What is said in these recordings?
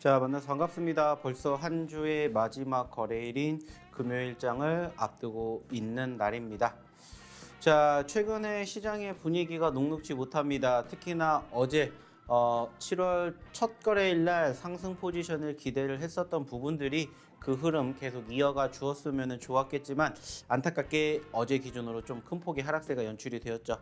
자, 만나서 반갑습니다. 벌써 한 주의 마지막 거래일인 금요일장을 앞두고 있는 날입니다. 자, 최근에 시장의 분위기가 녹록지 못합니다. 특히나 어제 7월 첫 거래일 날 상승 포지션을 기대를 했었던 부분들이 그 흐름 계속 이어가 주었으면 좋았겠지만 안타깝게 어제 기준으로 좀 큰 폭의 하락세가 연출이 되었죠.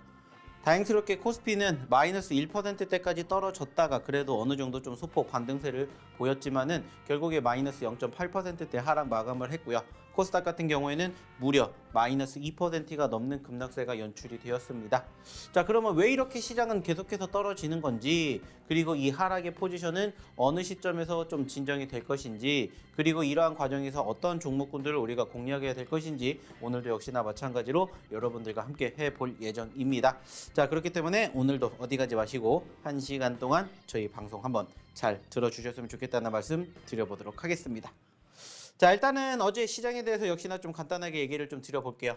다행스럽게 코스피는 마이너스 1%대까지 떨어졌다가 그래도 어느 정도 좀 소폭 반등세를 보였지만은 결국에 마이너스 0.8%대 하락 마감을 했고요. 코스닥 같은 경우에는 무려 마이너스 2%가 넘는 급락세가 연출이 되었습니다. 자, 그러면 왜 이렇게 시장은 계속해서 떨어지는 건지, 그리고 이 하락의 포지션은 어느 시점에서 좀 진정이 될 것인지, 그리고 이러한 과정에서 어떤 종목군들을 우리가 공략해야 될 것인지 오늘도 역시나 마찬가지로 여러분들과 함께 해볼 예정입니다. 자, 그렇기 때문에 오늘도 어디 가지 마시고 1시간 동안 저희 방송 한번 잘 들어주셨으면 좋겠다는 말씀 드려보도록 하겠습니다. 자, 일단은 어제 시장에 대해서 역시나 좀 간단하게 얘기를 좀 드려볼게요.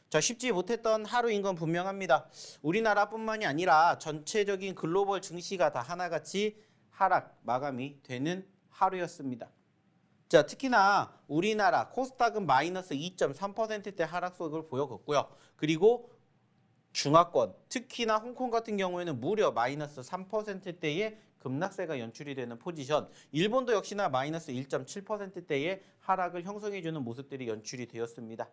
자, 쉽지 못했던 하루인 건 분명합니다. 우리나라뿐만이 아니라 전체적인 글로벌 증시가 다 하나같이 하락 마감이 되는 하루였습니다. 자, 특히나 우리나라 코스닥은 마이너스 2.3%대 하락폭을 보여줬고요. 그리고 중화권, 특히나 홍콩 같은 경우에는 무려 마이너스 3%대의 급락세가 연출이 되는 포지션, 일본도 역시나 마이너스 1.7%대의 하락을 형성해주는 모습들이 연출이 되었습니다.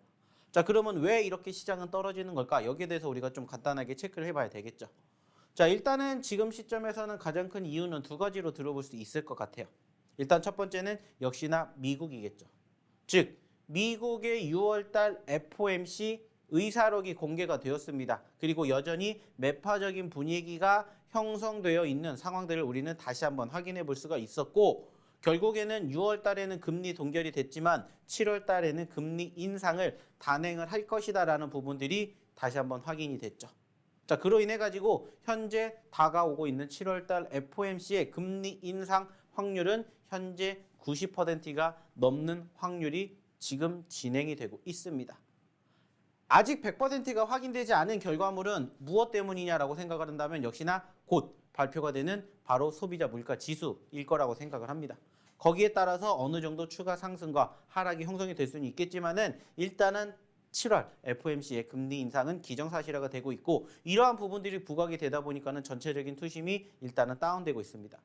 자, 그러면 왜 이렇게 시장은 떨어지는 걸까? 여기에 대해서 우리가 좀 간단하게 체크를 해봐야 되겠죠. 자, 일단은 지금 시점에서는 가장 큰 이유는 두 가지로 들어볼 수 있을 것 같아요. 일단 첫 번째는 역시나 미국이겠죠. 즉, 미국의 6월달 FOMC 의사록이 공개가 되었습니다. 그리고 여전히 매파적인 분위기가 형성되어 있는 상황들을 우리는 다시 한번 확인해 볼 수가 있었고, 결국에는 6월 달에는 금리 동결이 됐지만 7월 달에는 금리 인상을 단행을 할 것이다라는 부분들이 다시 한번 확인이 됐죠. 자, 그로 인해 가지고 현재 다가오고 있는 7월 달 FOMC의 금리 인상 확률은 현재 90%가 넘는 확률이 지금 진행이 되고 있습니다. 아직 100%가 확인되지 않은 결과물은 무엇 때문이냐라고 생각을 한다면 역시나 곧 발표가 되는 바로 소비자 물가 지수일 거라고 생각을 합니다. 거기에 따라서 어느 정도 추가 상승과 하락이 형성이 될 수는 있겠지만은 일단은 7월 FOMC의 금리 인상은 기정사실화가 되고 있고, 이러한 부분들이 부각이 되다 보니까는 전체적인 투심이 일단은 다운되고 있습니다.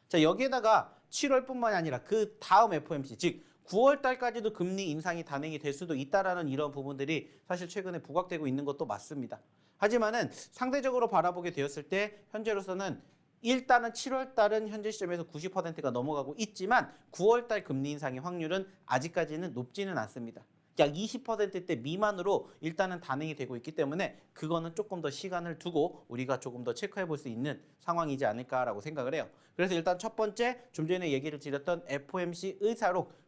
자, 여기에다가 7월뿐만이 아니라 그 다음 FOMC, 즉 9월 달까지도 금리 인상이 단행이 될 수도 있다라는 이런 부분들이 사실 최근에 부각되고 있는 것도 맞습니다. 하지만은 상대적으로 바라보게 되었을 때 현재로서는 일단은 7월 달은 현재 시점에서 90%가 넘어가고 있지만 9월 달 금리 인상의 확률은 아직까지는 높지는 않습니다. 약 20%대 미만으로 일단은 단행이 되고 있기 때문에 그거는 조금 더 시간을 두고 우리가 조금 더 체크해 볼 수 있는 상황이지 않을까라고 생각을 해요. 그래서 일단 첫 번째, 좀 전에 얘기를 드렸던 FOMC 의사록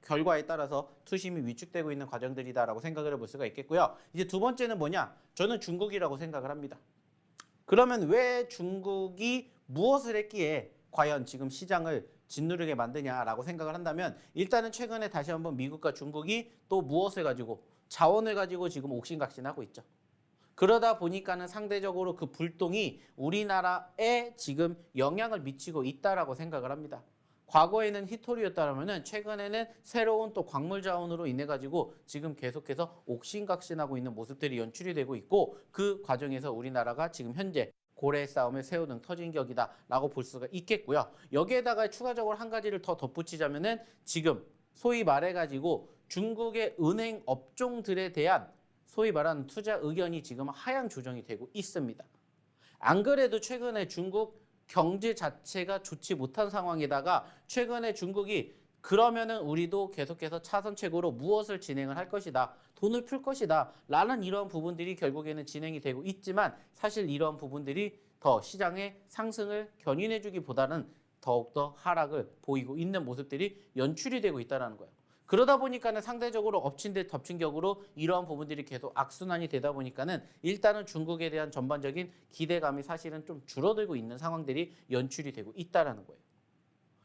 결과에 따라서 투심이 위축되고 있는 과정들이다라고 생각을 해볼 수가 있겠고요. 이제 두 번째는 뭐냐? 저는 중국이라고 생각을 합니다. 그러면 왜 중국이 무엇을 했기에 과연 지금 시장을 짓누르게 만드냐라고 생각을 한다면, 일단은 최근에 다시 한번 미국과 중국이 또 무엇을 가지고, 자원을 가지고 지금 옥신각신하고 있죠. 그러다 보니까는 상대적으로 그 불똥이 우리나라에 지금 영향을 미치고 있다라고 생각을 합니다. 과거에는 히토리였다면은 최근에는 새로운 또 광물 자원으로 인해 가지고 지금 계속해서 옥신각신하고 있는 모습들이 연출이 되고 있고, 그 과정에서 우리나라가 지금 현재 고래 싸움에 새우등 터진 격이다라고 볼 수가 있겠고요. 여기에다가 추가적으로 한 가지를 더 덧붙이자면은 지금 소위 말해가지고 중국의 은행 업종들에 대한 소위 말하는 투자 의견이 지금 하향 조정이 되고 있습니다. 안 그래도 최근에 중국 경제 자체가 좋지 못한 상황에다가 최근에 중국이 그러면은 우리도 계속해서 차선책으로 무엇을 진행을 할 것이다, 돈을 풀 것이다 라는 이러한 부분들이 결국에는 진행이 되고 있지만, 사실 이러한 부분들이 더 시장의 상승을 견인해 주기보다는 더욱더 하락을 보이고 있는 모습들이 연출이 되고 있다는 거예요. 그러다 보니까는 상대적으로 엎친 데 덮친 격으로 이러한 부분들이 계속 악순환이 되다 보니까는 일단은 중국에 대한 전반적인 기대감이 사실은 좀 줄어들고 있는 상황들이 연출이 되고 있다는 거예요.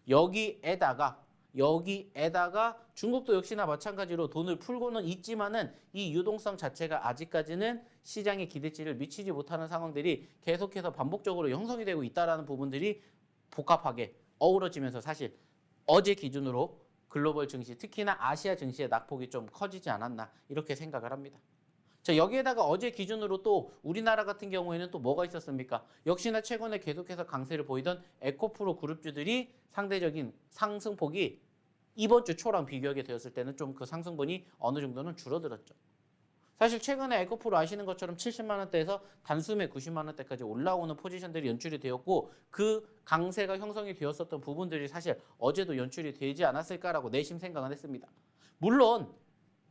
여기에다가 중국도 역시나 마찬가지로 돈을 풀고는 있지만은 이 유동성 자체가 아직까지는 시장의 기대치를 미치지 못하는 상황들이 계속해서 반복적으로 형성이 되고 있다는 부분들이 복합하게 어우러지면서 사실 어제 기준으로 글로벌 증시, 특히나 아시아 증시의 낙폭이 좀 커지지 않았나 이렇게 생각을 합니다. 자, 여기에다가 어제 기준으로 또 우리나라 같은 경우에는 또 뭐가 있었습니까? 역시나 최근에 계속해서 강세를 보이던 에코프로 그룹주들이 상대적인 상승폭이 이번 주 초랑 비교하게 되었을 때는 좀 그 상승분이 어느 정도는 줄어들었죠. 사실 최근에 에코프로 아시는 것처럼 70만 원대에서 단숨에 90만 원대까지 올라오는 포지션들이 연출이 되었고 그 강세가 형성이 되었었던 부분들이 사실 어제도 연출이 되지 않았을까라고 내심 생각은 했습니다. 물론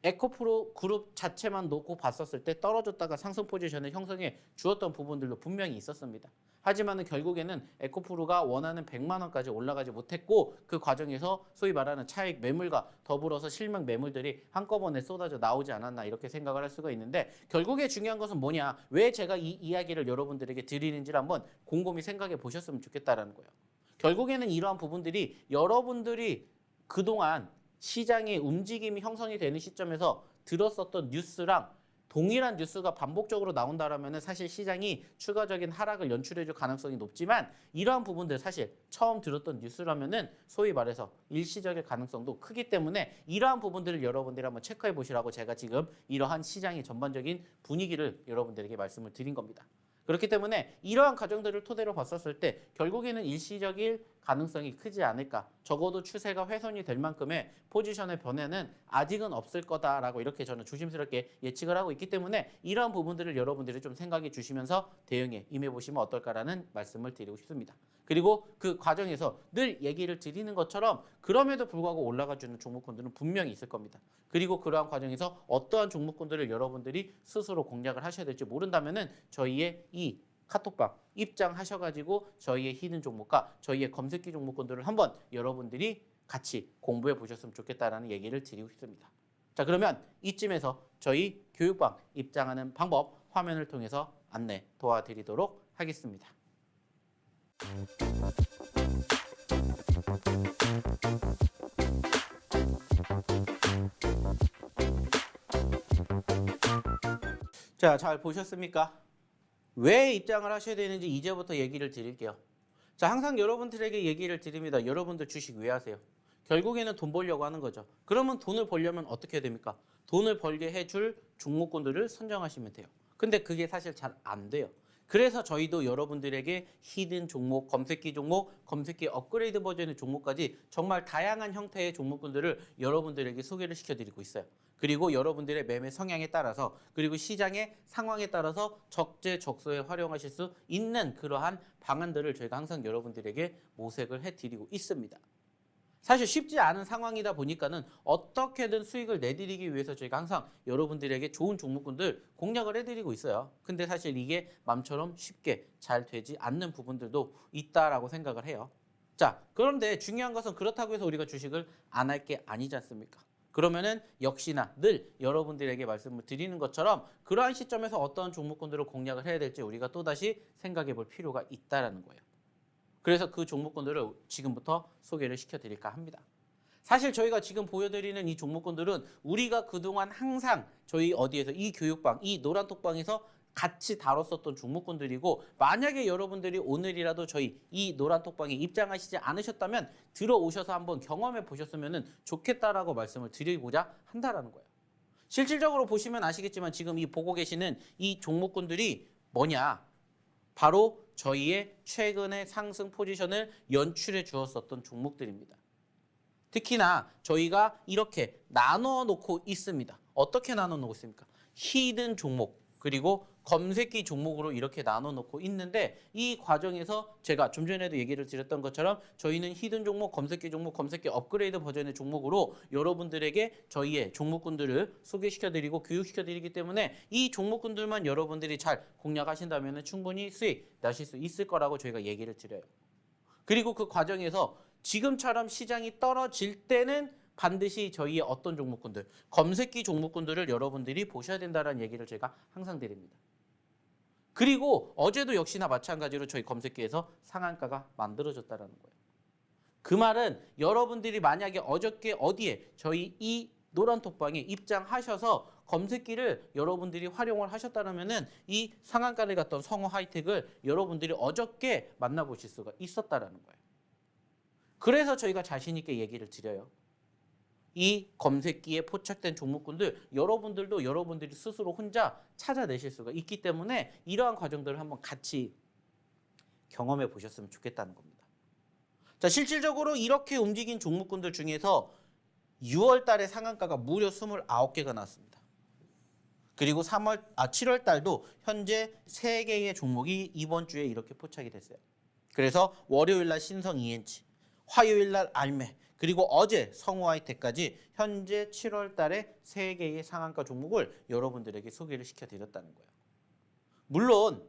에코프로 그룹 자체만 놓고 봤었을 때 떨어졌다가 상승 포지션을 형성해 주었던 부분들도 분명히 있었습니다. 하지만 결국에는 에코프로가 원하는 100만 원까지 올라가지 못했고 그 과정에서 소위 말하는 차익 매물과 더불어서 실명 매물들이 한꺼번에 쏟아져 나오지 않았나 이렇게 생각을 할 수가 있는데 결국에 중요한 것은 뭐냐? 왜 제가 이 이야기를 여러분들에게 드리는지를 한번 곰곰이 생각해 보셨으면 좋겠다라는 거예요. 결국에는 이러한 부분들이 여러분들이 그동안 시장의 움직임이 형성이 되는 시점에서 들었었던 뉴스랑 동일한 뉴스가 반복적으로 나온다라면 사실 시장이 추가적인 하락을 연출해줄 가능성이 높지만 이러한 부분들 사실 처음 들었던 뉴스라면은 소위 말해서 일시적일 가능성도 크기 때문에 이러한 부분들을 여러분들이 한번 체크해 보시라고 제가 지금 이러한 시장의 전반적인 분위기를 여러분들에게 말씀을 드린 겁니다. 그렇기 때문에 이러한 가정들을 토대로 봤었을 때 결국에는 일시적일 가능성이 크지 않을까. 적어도 추세가 훼손이 될 만큼의 포지션의 변화는 아직은 없을 거다라고 이렇게 저는 조심스럽게 예측을 하고 있기 때문에 이러한 부분들을 여러분들이 좀 생각해 주시면서 대응에 임해 보시면 어떨까라는 말씀을 드리고 싶습니다. 그리고 그 과정에서 늘 얘기를 드리는 것처럼 그럼에도 불구하고 올라가주는 종목군들은 분명히 있을 겁니다. 그리고 그러한 과정에서 어떠한 종목군들을 여러분들이 스스로 공략을 하셔야 될지 모른다면은 저희의 이 카톡방 입장하셔가지고 저희의 히든 종목과 저희의 검색기 종목군들을 한번 여러분들이 같이 공부해 보셨으면 좋겠다라는 얘기를 드리고 싶습니다. 자, 그러면 이쯤에서 저희 교육방 입장하는 방법 화면을 통해서 안내 도와드리도록 하겠습니다. 자, 잘 보셨습니까? 왜 입장을 하셔야 되는지 이제부터 얘기를 드릴게요. 자, 항상 여러분들에게 얘기를 드립니다. 여러분들 주식 왜 하세요? 결국에는 돈 벌려고 하는 거죠. 그러면 돈을 벌려면 어떻게 해야 됩니까? 돈을 벌게 해줄 종목군들을 선정하시면 돼요. 근데 그게 사실 잘 안 돼요. 그래서 저희도 여러분들에게 히든 종목, 검색기 업그레이드 버전의 종목까지 정말 다양한 형태의 종목군들을 여러분들에게 소개를 시켜드리고 있어요. 그리고 여러분들의 매매 성향에 따라서 그리고 시장의 상황에 따라서 적재적소에 활용하실 수 있는 그러한 방안들을 저희가 항상 여러분들에게 모색을 해드리고 있습니다. 사실 쉽지 않은 상황이다 보니까는 어떻게든 수익을 내드리기 위해서 저희가 항상 여러분들에게 좋은 종목군들 공략을 해드리고 있어요. 근데 사실 이게 맘처럼 쉽게 잘 되지 않는 부분들도 있다라고 생각을 해요. 자, 그런데 중요한 것은 그렇다고 해서 우리가 주식을 안 할 게 아니지 않습니까? 그러면은 역시나 늘 여러분들에게 말씀을 드리는 것처럼 그러한 시점에서 어떤 종목군들을 공략을 해야 될지 우리가 또다시 생각해 볼 필요가 있다라는 거예요. 그래서 그 종목군들을 지금부터 소개를 시켜드릴까 합니다. 사실 저희가 지금 보여드리는 이 종목군들은 우리가 그동안 항상 저희 어디에서 이 교육방, 이 노란톡방에서 같이 다뤘었던 종목군들이고 만약에 여러분들이 오늘이라도 저희 이 노란톡방에 입장하시지 않으셨다면 들어오셔서 한번 경험해 보셨으면 좋겠다라고 말씀을 드리고자 한다라는 거예요. 실질적으로 보시면 아시겠지만 지금 이 보고 계시는 이 종목군들이 뭐냐? 바로 저희의 최근의 상승 포지션을 연출해 주었었던 종목들입니다. 특히나 저희가 이렇게 나눠 놓고 있습니다. 어떻게 나눠 놓고 있습니까? 히든 종목 그리고 검색기 종목으로 이렇게 나눠 놓고 있는데 이 과정에서 제가 좀 전에도 얘기를 드렸던 것처럼 저희는 히든 종목, 검색기 업그레이드 버전의 종목으로 여러분들에게 저희의 종목군들을 소개시켜드리고 교육시켜드리기 때문에 이 종목군들만 여러분들이 잘 공략하신다면 충분히 수익 나실 수 있을 거라고 저희가 얘기를 드려요. 그리고 그 과정에서 지금처럼 시장이 떨어질 때는 반드시 저희의 어떤 종목군들, 검색기 종목군들을 여러분들이 보셔야 된다는 얘기를 제가 항상 드립니다. 그리고 어제도 역시나 마찬가지로 저희 검색기에서 상한가가 만들어졌다는 거예요. 그 말은 여러분들이 만약에 어저께 어디에 저희 이 노란톡방에 입장하셔서 검색기를 여러분들이 활용을 하셨다면 이 상한가를 갔던 성호 하이텍을 여러분들이 어저께 만나보실 수가 있었다는 거예요. 그래서 저희가 자신 있게 얘기를 드려요. 이 검색기에 포착된 종목군들 여러분들도 여러분들이 스스로 혼자 찾아내실 수가 있기 때문에 이러한 과정들을 한번 같이 경험해 보셨으면 좋겠다는 겁니다. 자, 실질적으로 이렇게 움직인 종목군들 중에서 6월 달에 상한가가 무려 29개가 나왔습니다. 그리고 7월 달도 현재 3개의 종목이 이번 주에 이렇게 포착이 됐어요. 그래서 월요일 날 신성 ENC, 화요일 날 알메, 그리고 어제 성우하이텍까지 현재 7월 달에 3개의 상한가 종목을 여러분들에게 소개를 시켜드렸다는 거예요. 물론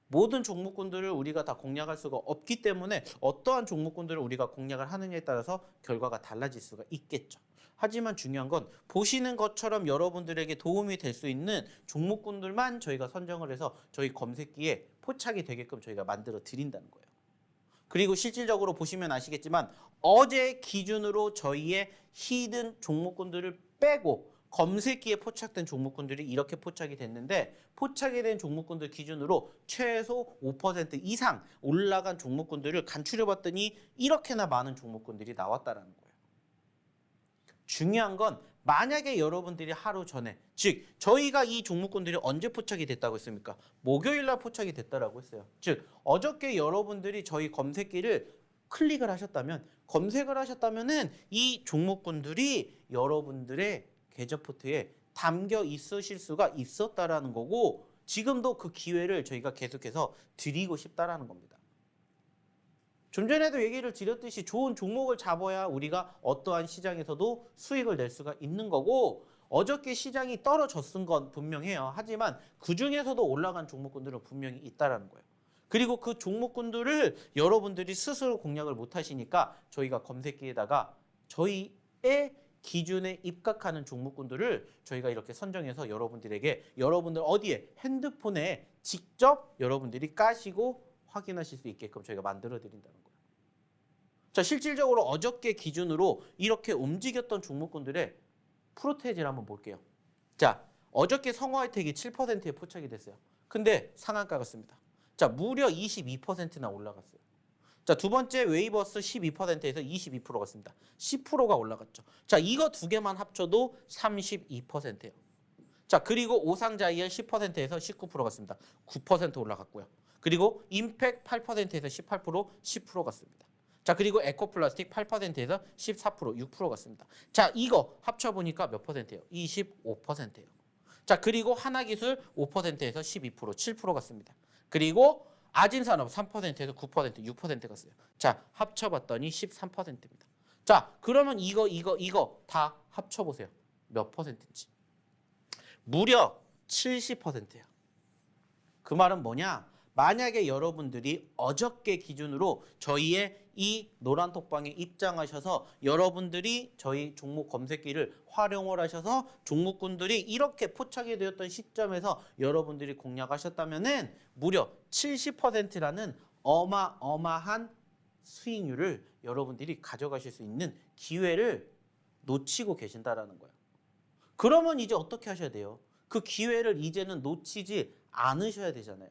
모든 종목군들을 우리가 다 공략할 수가 없기 때문에 어떠한 종목군들을 우리가 공략을 하느냐에 따라서 결과가 달라질 수가 있겠죠. 하지만 중요한 건 보시는 것처럼 여러분들에게 도움이 될 수 있는 종목군들만 저희가 선정을 해서 저희 검색기에 포착이 되게끔 저희가 만들어 드린다는 거예요. 그리고 실질적으로 보시면 아시겠지만 어제 기준으로 저희의 히든 종목군들을 빼고 검색기에 포착된 종목군들이 이렇게 포착이 됐는데 포착이 된 종목군들 기준으로 최소 5% 이상 올라간 종목군들을 간추려 봤더니 이렇게나 많은 종목군들이 나왔다라는 거예요. 중요한 건 만약에 여러분들이 하루 전에, 즉 저희가 이 종목군들이 언제 포착이 됐다고 했습니까? 목요일 날 포착이 됐다라고 했어요. 즉 어저께 여러분들이 저희 검색기를 클릭을 하셨다면, 검색을 하셨다면은 이 종목군들이 여러분들의 계좌 포트에 담겨 있으실 수가 있었다라는 거고 지금도 그 기회를 저희가 계속해서 드리고 싶다라는 겁니다. 좀 전에도 얘기를 드렸듯이 좋은 종목을 잡아야 우리가 어떠한 시장에서도 수익을 낼 수가 있는 거고 어저께 시장이 떨어졌은 건 분명해요. 하지만 그중에서도 올라간 종목군들은 분명히 있다라는 거예요. 그리고 그 종목군들을 여러분들이 스스로 공략을 못 하시니까 저희가 검색기에다가 저희의 기준에 입각하는 종목군들을 저희가 이렇게 선정해서 여러분들에게 여러분들 어디에 핸드폰에 직접 여러분들이 까시고 확인하실 수 있게끔 저희가 만들어 드린다는 거예요. 자, 실질적으로 어저께 기준으로 이렇게 움직였던 종목군들의 프로테이지를 한번 볼게요. 자, 어저께 성우하이텍이 7%에 포착이 됐어요. 근데 상한가가 습니다. 자, 무려 22%나 올라갔어요. 자, 두 번째 웨이버스 12%에서 22%가 습니다. 10%가 올라갔죠. 자, 이거 두 개만 합쳐도 32%예요. 자, 그리고 오상자이언 10%에서 19%가 습니다. 9% 올라갔고요. 그리고 임팩 8%에서 18%, 10% 갔습니다. 자, 그리고 에코플라스틱 8%에서 14%, 6% 갔습니다. 자, 이거 합쳐보니까 몇 %예요? 25%예요. 자, 그리고 하나기술 5%에서 12%, 7% 갔습니다. 그리고 아진산업 3%에서 9%, 6% 갔어요. 자, 합쳐봤더니 13%입니다. 자, 그러면 이거 다 합쳐보세요. 몇 %인지. 무려 70%예요. 그 말은 뭐냐? 만약에 여러분들이 어저께 기준으로 저희의 이 노란톡방에 입장하셔서 여러분들이 저희 종목 검색기를 활용을 하셔서 종목군들이 이렇게 포착이 되었던 시점에서 여러분들이 공략하셨다면은 무려 70%라는 어마어마한 수익률을 여러분들이 가져가실 수 있는 기회를 놓치고 계신다라는 거예요. 그러면 이제 어떻게 하셔야 돼요? 그 기회를 이제는 놓치지 않으셔야 되잖아요.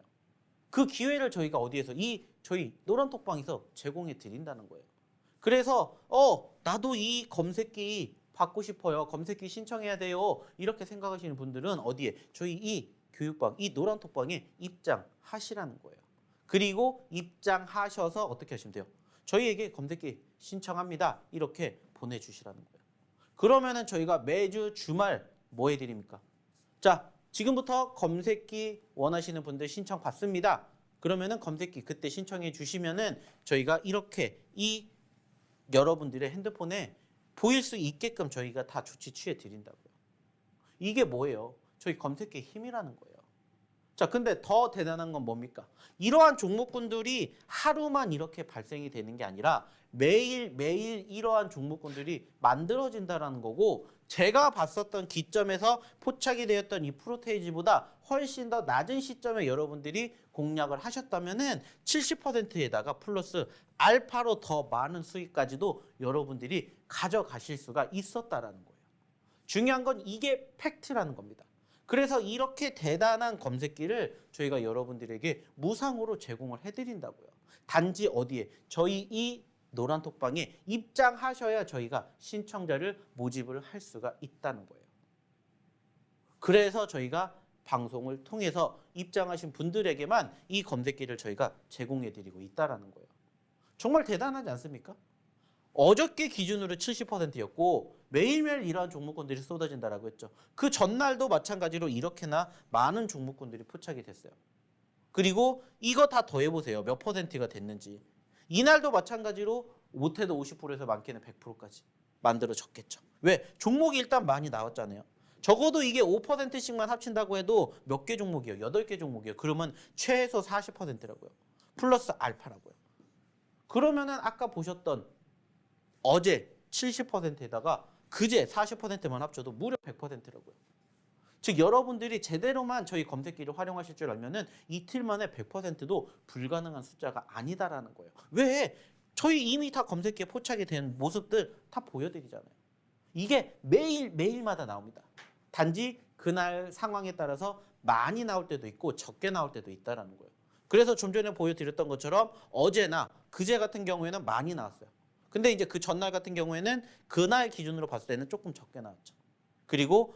그 기회를 저희가 어디에서 저희 노란톡방에서 제공해 드린다는 거예요. 그래서 나도 이 검색기 받고 싶어요. 검색기 신청해야 돼요. 이렇게 생각하시는 분들은 어디에? 저희 이 교육방, 이 노란톡방에 입장하시라는 거예요. 그리고 입장하셔서 어떻게 하시면 돼요? 저희에게 검색기 신청합니다. 이렇게 보내주시라는 거예요. 그러면은 저희가 매주 주말 뭐 해드립니까? 자, 지금부터 검색기 원하시는 분들 신청 받습니다. 그러면은 검색기 그때 신청해 주시면은 저희가 이렇게 이 여러분들의 핸드폰에 보일 수 있게끔 저희가 다 조치 취해 드린다고요. 이게 뭐예요? 저희 검색기의 힘이라는 거예요. 자, 근데 더 대단한 건 뭡니까? 이러한 종목군들이 하루만 이렇게 발생이 되는 게 아니라 매일매일 이러한 종목군들이 만들어진다는 거고 제가 봤었던 기점에서 포착이 되었던 이 프로테이지보다 훨씬 더 낮은 시점에 여러분들이 공략을 하셨다면은 70%에다가 플러스 알파로 더 많은 수익까지도 여러분들이 가져가실 수가 있었다라는 거예요. 중요한 건 이게 팩트라는 겁니다. 그래서 이렇게 대단한 검색기를 저희가 여러분들에게 무상으로 제공을 해드린다고요. 단지 어디에? 저희 이 노란톡방에 입장하셔야 저희가 신청자를 모집을 할 수가 있다는 거예요. 그래서 저희가 방송을 통해서 입장하신 분들에게만 이 검색기를 저희가 제공해드리고 있다는 거예요. 정말 대단하지 않습니까? 어저께 기준으로 70%였고 매일매일 이러한 종목군들이 쏟아진다라고 했죠. 그 전날도 마찬가지로 이렇게나 많은 종목군들이 포착이 됐어요. 그리고 이거 다 더해보세요. 몇 %가 됐는지. 이날도 마찬가지로 못해도 50%에서 많게는 100%까지 만들어졌겠죠. 왜? 종목이 일단 많이 나왔잖아요. 적어도 이게 5%씩만 합친다고 해도 몇 개 종목이에요? 8개 종목이에요. 그러면 최소 40%라고요. 플러스 알파라고요. 그러면은 아까 보셨던 어제 70%에다가 그제 40%만 합쳐도 무려 100%라고요. 즉 여러분들이 제대로만 저희 검색기를 활용하실 줄 알면은 이틀 만에 100%도 불가능한 숫자가 아니다라는 거예요. 왜? 저희 이미 다 검색기에 포착이 된 모습들 다 보여드리잖아요. 이게 매일마다 나옵니다. 단지 그날 상황에 따라서 많이 나올 때도 있고 적게 나올 때도 있다라는 거예요. 그래서 좀 전에 보여드렸던 것처럼 어제나 그제 같은 경우에는 많이 나왔어요. 근데 이제 그 전날 같은 경우에는 그날 기준으로 봤을 때는 조금 적게 나왔죠. 그리고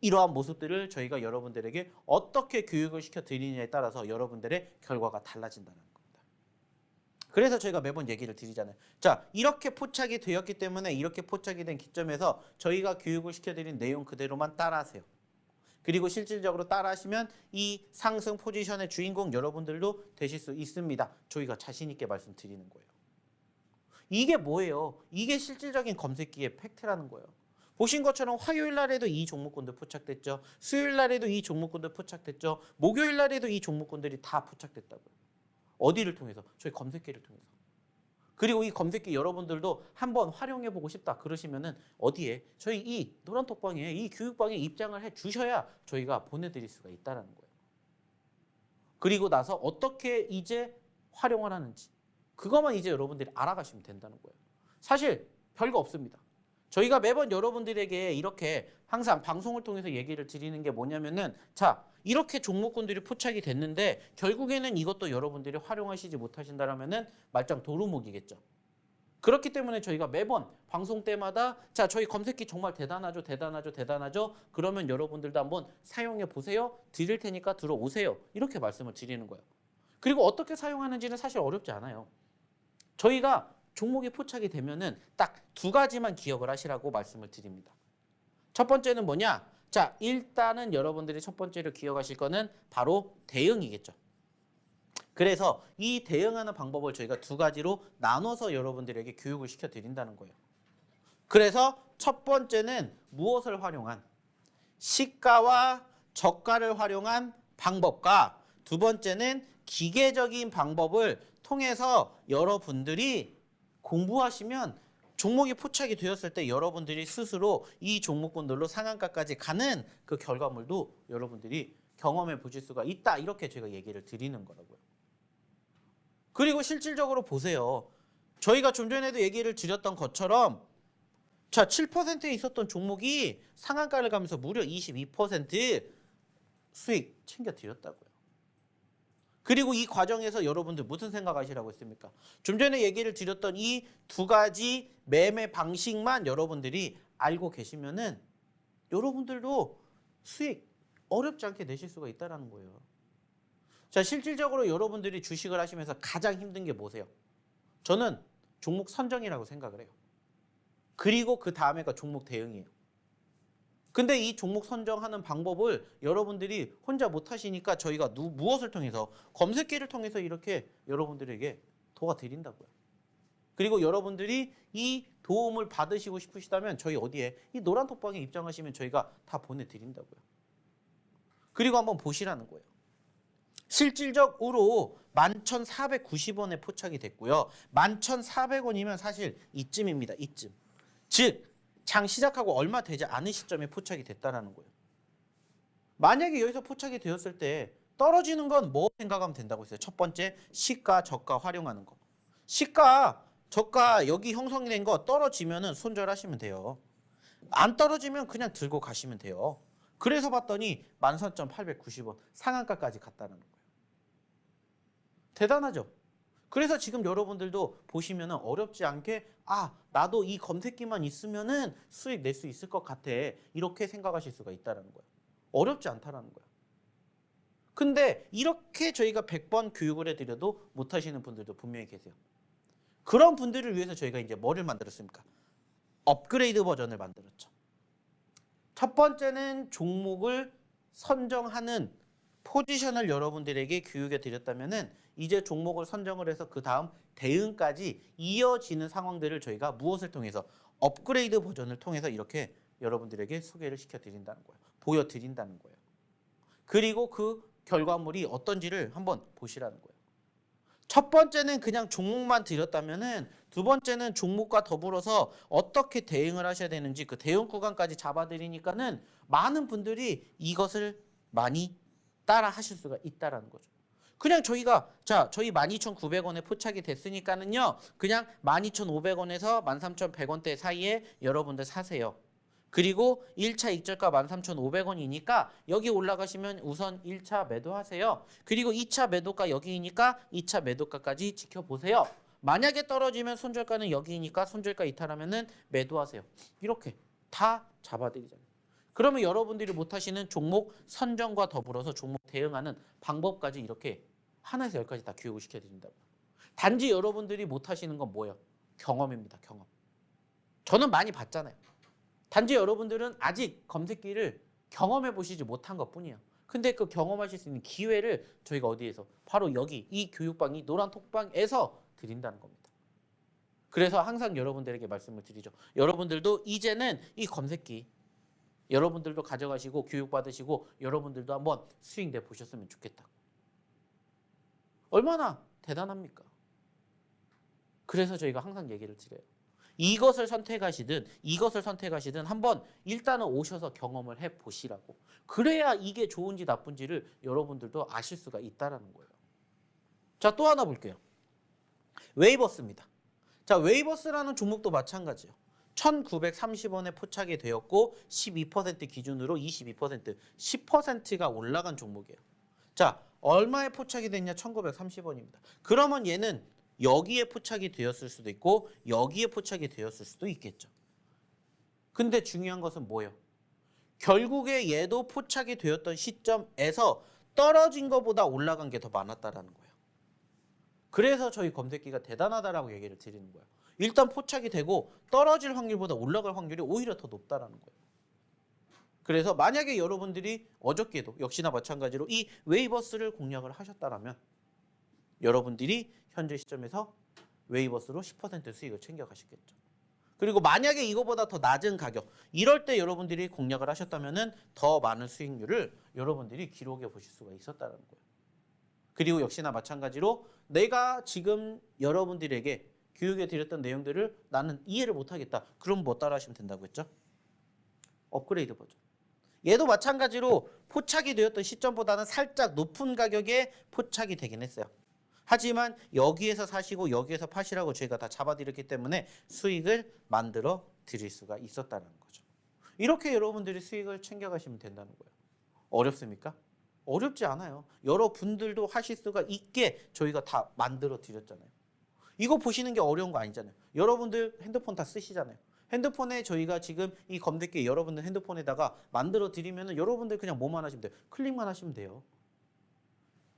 이러한 모습들을 저희가 여러분들에게 어떻게 교육을 시켜드리느냐에 따라서 여러분들의 결과가 달라진다는 겁니다. 그래서 저희가 매번 얘기를 드리잖아요. 자, 이렇게 포착이 되었기 때문에 이렇게 포착이 된 기점에서 저희가 교육을 시켜드린 내용 그대로만 따라하세요. 그리고 실질적으로 따라하시면 이 상승 포지션의 주인공 여러분들도 되실 수 있습니다. 저희가 자신 있게 말씀드리는 거예요. 이게 뭐예요? 이게 실질적인 검색기의 팩트라는 거예요. 보신 것처럼 화요일 날에도 이 종목군들 포착됐죠. 수요일 날에도 이 종목군들 포착됐죠. 목요일 날에도 이 종목군들이 다 포착됐다고요. 어디를 통해서? 저희 검색기를 통해서. 그리고 이 검색기 여러분들도 한번 활용해보고 싶다 그러시면은 어디에? 저희 이 노란톡방에 이 교육방에 입장을 해 주셔야 저희가 보내드릴 수가 있다는 거예요. 그리고 나서 어떻게 이제 활용을 하는지 그것만 이제 여러분들이 알아가시면 된다는 거예요. 사실 별거 없습니다. 저희가 매번 여러분들에게 이렇게 항상 방송을 통해서 얘기를 드리는 게 뭐냐면은 자, 이렇게 종목군들이 포착이 됐는데 결국에는 이것도 여러분들이 활용하시지 못하신다라면은 말짱 도루묵이겠죠. 그렇기 때문에 저희가 매번 방송 때마다 자, 저희 검색기 정말 대단하죠, 대단하죠, 대단하죠. 그러면 여러분들도 한번 사용해 보세요. 드릴 테니까 들어오세요. 이렇게 말씀을 드리는 거예요. 그리고 어떻게 사용하는지는 사실 어렵지 않아요. 저희가 종목이 포착이 되면은 딱 두 가지만 기억을 하시라고 말씀을 드립니다. 첫 번째는 뭐냐? 자, 일단은 여러분들이 첫 번째로 기억하실 거는 바로 대응이겠죠. 그래서 이 대응하는 방법을 저희가 두 가지로 나눠서 여러분들에게 교육을 시켜드린다는 거예요. 그래서 첫 번째는 무엇을 활용한? 시가와 저가를 활용한 방법과 두 번째는 기계적인 방법을 통해서 여러분들이 공부하시면 종목이 포착이 되었을 때 여러분들이 스스로 이 종목군들로 상한가까지 가는 그 결과물도 여러분들이 경험해 보실 수가 있다. 이렇게 제가 얘기를 드리는 거라고요. 그리고 실질적으로 보세요. 저희가 좀 전에도 얘기를 드렸던 것처럼 자, 7%에 있었던 종목이 상한가를 가면서 무려 22% 수익 챙겨드렸다고요. 그리고 이 과정에서 여러분들 무슨 생각하시라고 했습니까? 좀 전에 얘기를 드렸던 이 두 가지 매매 방식만 여러분들이 알고 계시면은 여러분들도 수익 어렵지 않게 내실 수가 있다는 거예요. 자, 실질적으로 여러분들이 주식을 하시면서 가장 힘든 게 뭐세요? 저는 종목 선정이라고 생각을 해요. 그리고 그 다음에가 종목 대응이에요. 근데 이 종목 선정하는 방법을 여러분들이 혼자 못 하시니까 저희가 무엇을 통해서 검색기를 통해서 이렇게 여러분들에게 도와드린다고요. 그리고 여러분들이 이 도움을 받으시고 싶으시다면 저희 어디에 이 노란톡방에 입장하시면 저희가 다 보내드린다고요. 그리고 한번 보시라는 거예요. 실질적으로 11,490원에 포착이 됐고요. 11,400원이면 사실 이쯤입니다. 이쯤. 즉 장 시작하고 얼마 되지 않은 시점에 포착이 됐다는 거예요. 만약에 여기서 포착이 되었을 때 떨어지는 건 뭐 생각하면 된다고 했어요? 첫 번째, 시가, 저가 활용하는 거. 시가, 저가 여기 형성이 된 거 떨어지면은 손절하시면 돼요. 안 떨어지면 그냥 들고 가시면 돼요. 그래서 봤더니 13,890원 상한가까지 갔다는 거예요. 대단하죠? 그래서 지금 여러분들도 보시면은 어렵지 않게 나도 이 검색기만 있으면은 수익 낼 수 있을 것 같아. 이렇게 생각하실 수가 있다는 거예요. 어렵지 않다라는 거예요. 근데 이렇게 저희가 100번 교육을 해드려도 못하시는 분들도 분명히 계세요. 그런 분들을 위해서 저희가 이제 뭐를 만들었습니까? 업그레이드 버전을 만들었죠. 첫 번째는 종목을 선정하는 포지션을 여러분들에게 교육해 드렸다면은 이제 종목을 선정을 해서 그 다음 대응까지 이어지는 상황들을 저희가 무엇을 통해서 업그레이드 버전을 통해서 이렇게 여러분들에게 소개를 시켜 드린다는 거예요. 보여 드린다는 거예요. 그리고 그 결과물이 어떤지를 한번 보시라는 거예요. 첫 번째는 그냥 종목만 드렸다면은 두 번째는 종목과 더불어서 어떻게 대응을 하셔야 되는지 그 대응 구간까지 잡아드리니까는 많은 분들이 이것을 많이 따라 하실 수가 있다라는 거죠. 그냥 저희가 저희 12,900원에 포착이 됐으니까는요. 그냥 12,500원에서 13,100원대 사이에 여러분들 사세요. 그리고 1차 익절가 13,500원이니까 여기 올라가시면 우선 1차 매도하세요. 그리고 2차 매도가 여기이니까 2차 매도가까지 지켜보세요. 만약에 떨어지면 손절가는 여기이니까 손절가 이탈하면은 매도하세요. 이렇게 다 잡아드리잖아요. 그러면 여러분들이 못하시는 종목 선정과 더불어서 종목 대응하는 방법까지 이렇게 하나에서 10까지 다 교육을 시켜드린다고요. 단지 여러분들이 못하시는 건 뭐예요? 경험입니다. 경험. 저는 많이 봤잖아요. 단지 여러분들은 아직 검색기를 경험해 보시지 못한 것뿐이에요. 근데 그 경험하실 수 있는 기회를 저희가 어디에서? 바로 여기 이 교육방, 이 노란 톡방에서 드린다는 겁니다. 그래서 항상 여러분들에게 말씀을 드리죠. 여러분들도 이제는 이 검색기 여러분들도 가져가시고 교육받으시고 여러분들도 한번 수익 내보셨으면 좋겠다고. 얼마나 대단합니까? 그래서 저희가 항상 얘기를 드려요. 이것을 선택하시든 한번 일단은 오셔서 경험을 해보시라고. 그래야 이게 좋은지 나쁜지를 여러분들도 아실 수가 있다는 거예요. 자, 또 하나 볼게요. 웨이버스입니다. 자, 웨이버스라는 종목도 마찬가지예요. 1,930원에 포착이 되었고 12% 기준으로 22%, 10%가 올라간 종목이에요. 자, 얼마에 포착이 됐냐? 1,930원입니다. 그러면 얘는 여기에 포착이 되었을 수도 있고 여기에 포착이 되었을 수도 있겠죠. 근데 중요한 것은 뭐예요? 결국에 얘도 포착이 되었던 시점에서 떨어진 것보다 올라간 게 더 많았다라는 거예요. 그래서 저희 검색기가 대단하다라고 얘기를 드리는 거예요. 일단 포착이 되고 떨어질 확률보다 올라갈 확률이 오히려 더 높다라는 거예요. 그래서 만약에 여러분들이 어저께도 역시나 마찬가지로 이 웨이버스를 공략을 하셨다라면 여러분들이 현재 시점에서 웨이버스로 10% 수익을 챙겨가시겠죠. 그리고 만약에 이거보다 더 낮은 가격, 이럴 때 여러분들이 공략을 하셨다면 더 많은 수익률을 여러분들이 기록해 보실 수가 있었다는 거예요. 그리고 역시나 마찬가지로 내가 지금 여러분들에게 교육해 드렸던 내용들을 나는 이해를 못하겠다. 그럼 뭐 따라 하시면 된다고 했죠? 업그레이드 버전. 얘도 마찬가지로 포착이 되었던 시점보다는 살짝 높은 가격에 포착이 되긴 했어요. 하지만 여기에서 사시고 여기에서 파시라고 저희가 다 잡아드렸기 때문에 수익을 만들어 드릴 수가 있었다는 거죠. 이렇게 여러분들이 수익을 챙겨가시면 된다는 거예요. 어렵습니까? 어렵지 않아요. 여러분들도 하실 수가 있게 저희가 다 만들어 드렸잖아요. 이거 보시는 게 어려운 거 아니잖아요. 여러분들 핸드폰 다 쓰시잖아요. 핸드폰에 저희가 지금 이 검색기 여러분들 핸드폰에다가 만들어 드리면 여러분들 그냥 뭐만 하시면 돼요? 클릭만 하시면 돼요.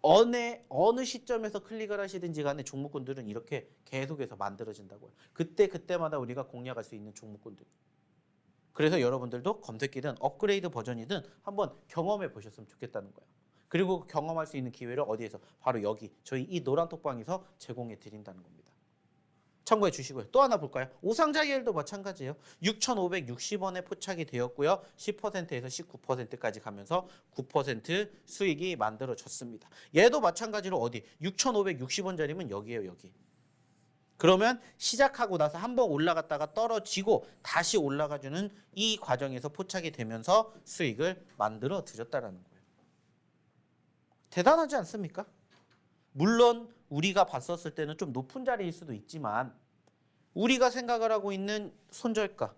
어느 시점에서 클릭을 하시든지 간에 종목군들은 이렇게 계속해서 만들어진다고요. 그때마다 우리가 공략할 수 있는 종목군들. 그래서 여러분들도 검색기든 업그레이드 버전이든 한번 경험해 보셨으면 좋겠다는 거예요. 그리고 경험할 수 있는 기회를 어디에서? 바로 여기 저희 이 노란 톡방에서 제공해 드린다는 겁니다. 참고해 주시고요. 또 하나 볼까요? 오상자이엘도 마찬가지예요. 6,560원에 포착이 되었고요. 10%에서 19%까지 가면서 9% 수익이 만들어졌습니다. 얘도 마찬가지로 어디? 6,560원짜리면 여기예요, 여기. 그러면 시작하고 나서 한번 올라갔다가 떨어지고 다시 올라가주는 이 과정에서 포착이 되면서 수익을 만들어 드렸다는 거예요. 대단하지 않습니까? 물론 우리가 봤었을 때는 좀 높은 자리일 수도 있지만 우리가 생각을 하고 있는 손절가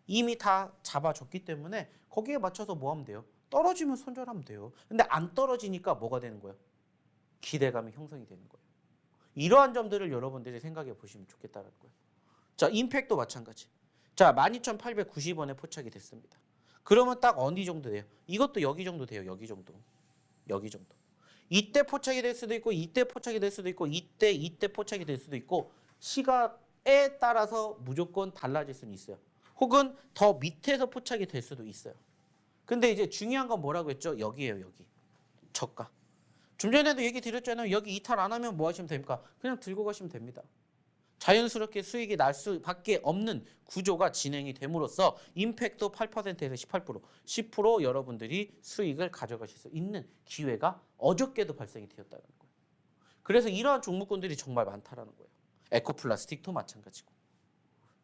이미 다 잡아줬기 때문에 거기에 맞춰서 뭐 하면 돼요? 떨어지면 손절하면 돼요. 근데 안 떨어지니까 뭐가 되는 거예요? 기대감이 형성이 되는 거예요. 이러한 점들을 여러분들이 생각해 보시면 좋겠다는 거예요. 자, 임팩도 마찬가지. 자, 12,890원에 포착이 됐습니다. 그러면 딱 어디 정도 돼요? 이것도 여기 정도 돼요. 여기 정도. 여기 정도. 이때 포착이 될 수도 있고 이때 포착이 될 수도 있고 이때 포착이 될 수도 있고 시각에 따라서 무조건 달라질 수는 있어요. 혹은 더 밑에서 포착이 될 수도 있어요. 근데 이제 중요한 건 뭐라고 했죠? 여기예요, 여기. 저가. 좀 전에도 얘기 드렸잖아요. 여기 이탈 안 하면 뭐 하시면 됩니까? 그냥 들고 가시면 됩니다. 자연스럽게 수익이 날 수밖에 없는 구조가 진행이 됨으로써 임팩트 8%에서 18%, 10% 여러분들이 수익을 가져가실 수 있는 기회가 어저께도 발생이 되었다는 거예요. 그래서 이러한 종목군들이 정말 많다라는 거예요. 에코플라스틱도 마찬가지고.